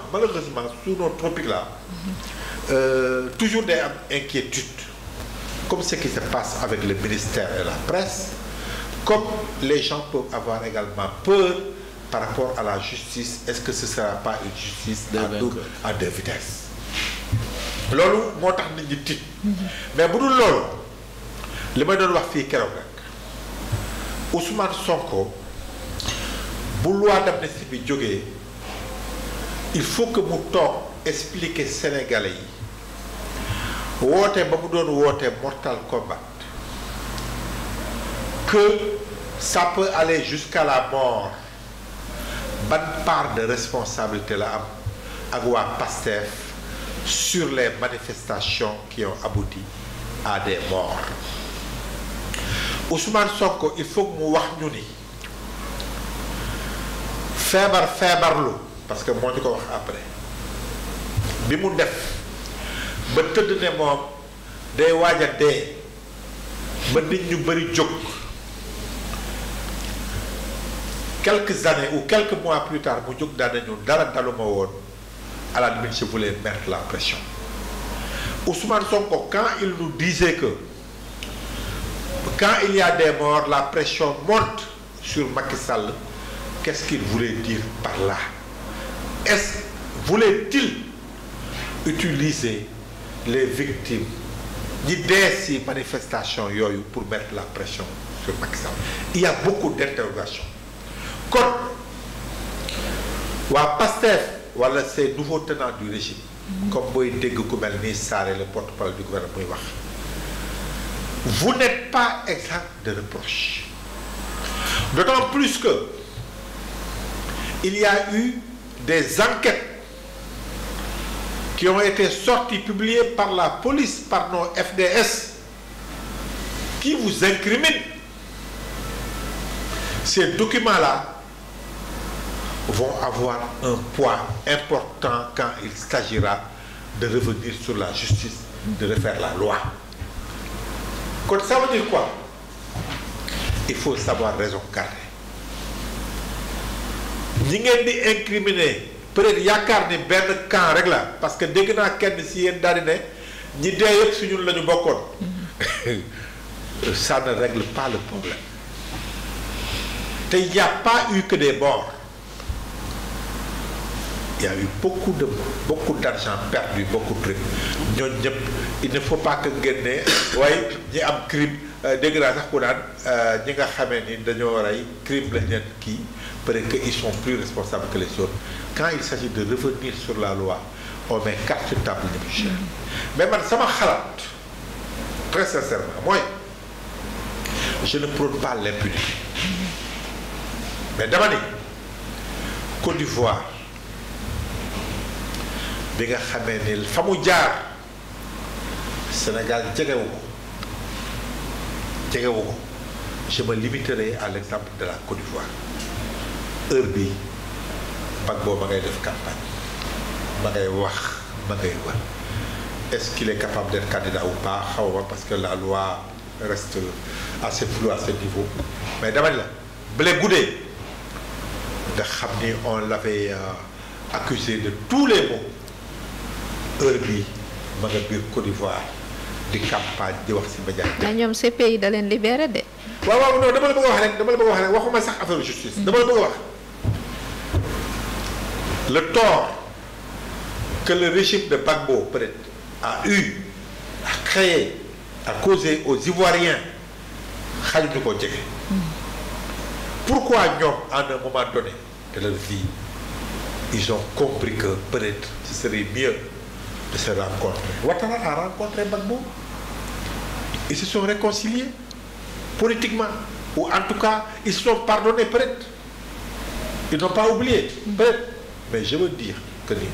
sous nos tropiques là toujours day am inquiétude comme ce qui se passe avec le ministère et la presse comme les gens peuvent avoir également peur par rapport à la justice, est-ce que ce ne sera pas une justice à deux vitesses? loolu moo tax nit ñi tiit mais bu dul loolu li may doon wax fii keroog rek Ousmane Sonko bu loi d'amnistie bi jógee il faut que mu toog expliquer Sénégalais yi woote ba mu doon woote Mortal Kombat que ça peut aller jusqu'à la mort. Ban part de responsabilité la am ak waa PASTEF sur les manifestations qui ont abouti à des morts Ousmane Sonko il faut que mu wax ñu ni feebarlu parce que moo ñu ko wax après bi mu def ba tëdd ne moom day waaj a dee ba nit ñu bari jóg quelques années ou quelques mois plus tard mu jóg daan nañu dara daluma woon à la limite je voulais mettre la pression Ousmane Sonko quand il nous disait que quand il y a des morts la pression monte sur Macky Sall qu'est-ce qu'il voulait dire par là est-ce voulait-il utiliser les victimes ñi dee ci manifestation yooyu pour mettre la pression sur Macky Sall il y a beaucoup d'interrogations kon waa PASTEF wala ces nouveaux tenants du régime comme booy dégg ku mel ni Sarré le porte-parole du gouvernement muy wax vous n'êtes pas exempt de reproches d'autant plus que il y a eu des enquêtes qui ont été sorties publiées par la police par nos FDS qui vous incriminent. Ces documents-là vont avoir un poids important quand il s'agira de revenir sur la justice, de refaire la loi. Donc ça veut dire quoi? Il faut savoir raison garder. ñi ngeen di incriminer peut-être yaakaar ni benn camp rek la parce que dégg naa kenn si yéen daal di ne ñi dee yëpp si ñun la ñu bokkoon. Ça ne règle pas le problème. te il n'y a pas eu que des morts. Il y a eu beaucoup d'argent perdu, beaucoup de trucs. ñooñu ñëpp il ne faut pas que ngeen ne waaye ñi am crime dégg naa sax ku naan ñi nga xamee ni dañoo rey crime lañ leen kii peut-être que ils sont plus responsables que les autres. Quand il s'agit de revenir sur la loi on met carte sur table ni plus cher. Mais man sama xalaat très sincèrement mooy je ne prône pas l'impunité. Mais dama ni Côte d'Ivoire bi nga xamee ni fa mu jaar Sénégal jegewu ko je me limiterai à l'exemple de la Côte d'Ivoire. Heure bi Gbagbo ma ngay def campagne ma ngay wax ma ngay war est-ce qu'il est capable d'être candidat ou pas xaw ma parce que la loi reste assez floue à ce niveau mais dama ni la Blé Goudé nga xam ni on l'avait accusé de tous les maux heure bi ma nga biir Côte d'Ivoire di campagne di wax ci média yi. mais ñoom CPI da leen libéré de. waaw non dama la bëgg a wax rek waxuma sax affaire justice. dama la bëgg a wax le tort que le régime de Gbagbo peut-être a eu à créer à causer aux Ivoiriens xajuñu ko jege. Pourquoi ñoom à un moment donné de leur vie ils ont compris que peut-être ce serait mieux de se rencontrer. Ouattara a rencontré Gbagbo. Ils se sont réconciliés politiquement, ou en tout cas ils se sont pardonnés peut-être. Ils n'ont pas oublié peut-être. Mais je veux dire que ni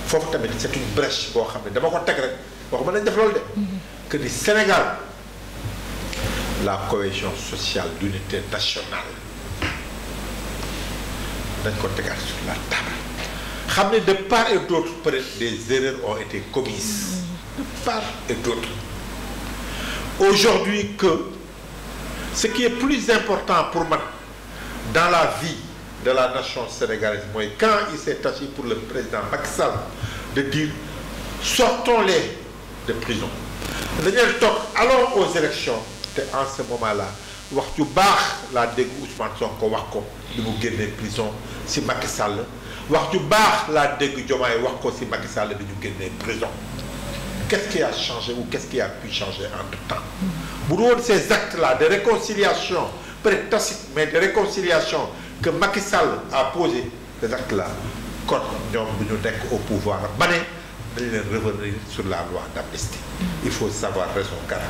foofu tamit c'est une brèche boo xam ne dama ko teg rek waxuma nañ def loolu de. que ni Sénégal la cohésion sociale, l'unité nationale dañ ko tegaat sur la table. xam ne de part et d'autre peut-être des erreurs ont été commises de part et d'autre. Aujourd'hui que ce qui est plus important pour moi dans la vie de la nation sénégalaise mooy quand il s'est agi pour le président Macky Sall de dire sortons-les de prison dañu toog allons aux élections te en ce moment-là wax ju baax laa dégg Ousmane Sonko wax ko di mu génnee prison si Macky Sall wax ju baax laa dégg Diomaye wax ko si Macky Sall di ñu génnee prison. Qu'est-ce qui a changé ou qu'est-ce qui a pu changer entre-temps? Bu doon ces actes-là de réconciliation peut-être tacite mais de réconciliation que Macky Sall a posé ces actes-là kon ñoom bu ñu nekk au pouvoir ba ne dañu leen revenir sur la loi d'amnistie. Il faut savoir raison garder.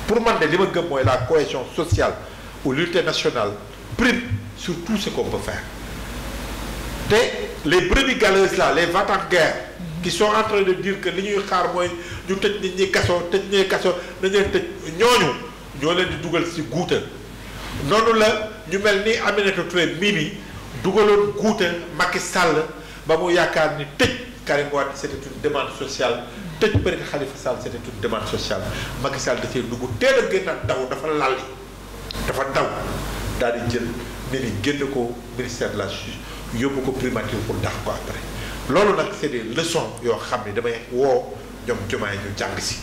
Pour man de li ma gëm mooy la cohésion sociale ou l'unité nationale prime sur tout ce qu'on peut faire. te les brebis galeuses là les va-t-en-guerre qui sont en train de dire que li ñuy xaar mooy ñu tëj nit ñi kaso tëj ñee kaso nañ leen tëj ñooñu ñoo leen di dugal ci guuta noonu la ñu mel ni Aminata Touré mii bi dugaloon guuta Macky Sall ba mu yaakaar ni tëj Karim Wade c'était une demande sociale tëj peut-être Khalifa Sall c'était une demande sociale Macky Sall da cee dugg teel a génn daw dafa lalli dafa daw daal di jël ne ni génn ko ministère de la justice yóbbu ko primature pour dàq ko après loolu nag c'est des leçons yoo xam ne damay woo ñoom Diomaye ñu jàng si.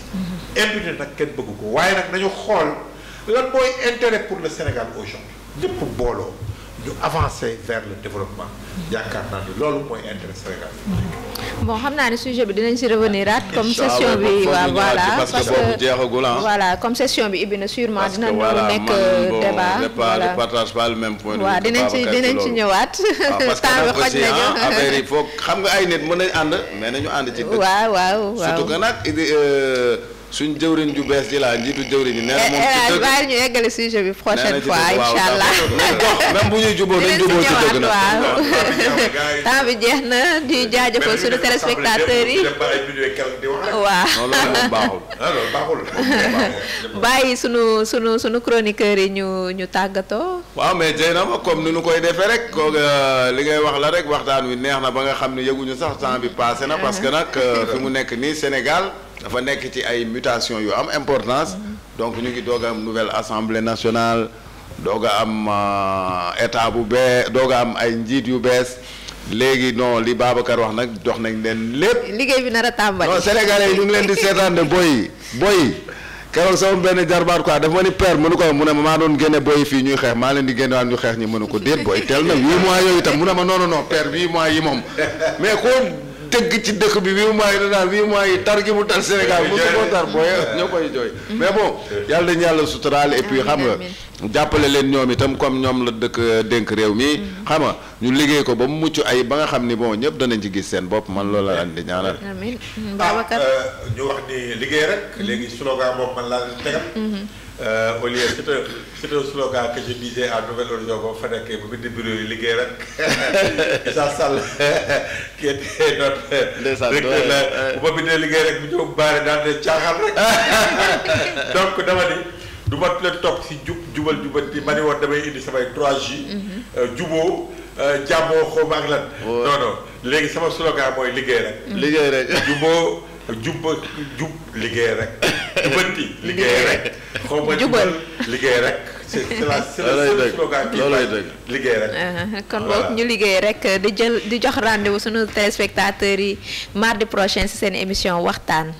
impunité nag kenn bëgg ko waaye nag nañu xool lan mooy intérêt pour le Sénégal aujourd'hui ñëpp booloo ñu avancer vers le développement yaakaar naa ni loolu mooy intérêt Sénégal. bon xam naa ne sujet bi dinañ si revenir at comme session bi waaw voilà parce que voilà comme session bi ibbi na sûrement dina nekk débat voilà je partage pas le même point de vue. waaw dinañ ci ñëwaat. temps bi xoj nañu affaire yi foog xam nga ay nit mën nañ ànd mais nañu ànd ci dëkk. waaw surtout que nag suñ jëwriñ ju bees ji laa njiitu jëwriñ yi nee na moom ci dëgg bàyyi ñu eggale sujet bi prochaine fois incha allah même bu ñuy jubóo dañ jubóo ci dëgg nag waaw temps bi jeex na di jaajëfal suñu téléspectateurs yi waaw baaxul bàyyi sunu chroniqueurs yi ñu tàggatoo. waaw mais Dieynaba comme ni ñu koy defee rek ko li ngay wax la rek waxtaan wi neex na ba nga xam ne yëguñu sax temps bi passé na parce que nag fi mu nekk nii Sénégal dafa nekk ci ay mutation yu am importance donc ñu ngi doog a am nouvelle assemblée nationale doog a am état bu bees doog a am ay njiit yu bees léegi non li Babacar wax nag jox nañ leen lépp. liggéey bi nar a tàmbali. non Sénégalais yi ñu ngi leen di seetaan de boy keroog sama benn jarbaat quoi dafa ma ni père mënu ko mu ne ma maa doon génne boy fii ñuy xeex maa leen di génne waan ñu xeex ñi mënu ko déet boy teel na 8 mois yooyu itam mu ne ma non père 8 mois yi moom mais ko dëgg ci dëkk bi 8 mois yi danaan 8 mois yi tar gi mu tar Sénégal mu ko tar booy ñoo koy jooy mais bon yàlla dañu yàlla suturaal et puis xam nga jàppale leen ñoom itam comme ñoom la dëkk dénk réew mi xam nga ñu liggéey ko ba mu mucc ay ba nga xam ni bon ñëpp danañ ci gis seen bopp man loolu la andi ñaanal. amiin Babacar ñu wax ni liggéey rek léegi slogan boobu man laa leen tegal au lieu c'est un slogan que je disais à Nouvelle-Horizon boo fa nekkee bu bind bureau yi liggéey rek Issa Sall qui était notre directeur la bu ma bindee liggéey rek bu ñëw baare daan ne caaxaan rek donc dama ni du ma leen topp si jubal ma ni woon damay indi samay 3J juboo jàmmoo xawma ak lan non léegi sama slogan mooy liggéey rek juboo jub liggéey rek jubanti liggéey rek xawma jubal liggéey rek c'est le slogan qui liggéey rek kon boog ñu liggéey rek di jox rendez-vous sunu téléspectateurs yi mardi prochain ci seen émission waxtaan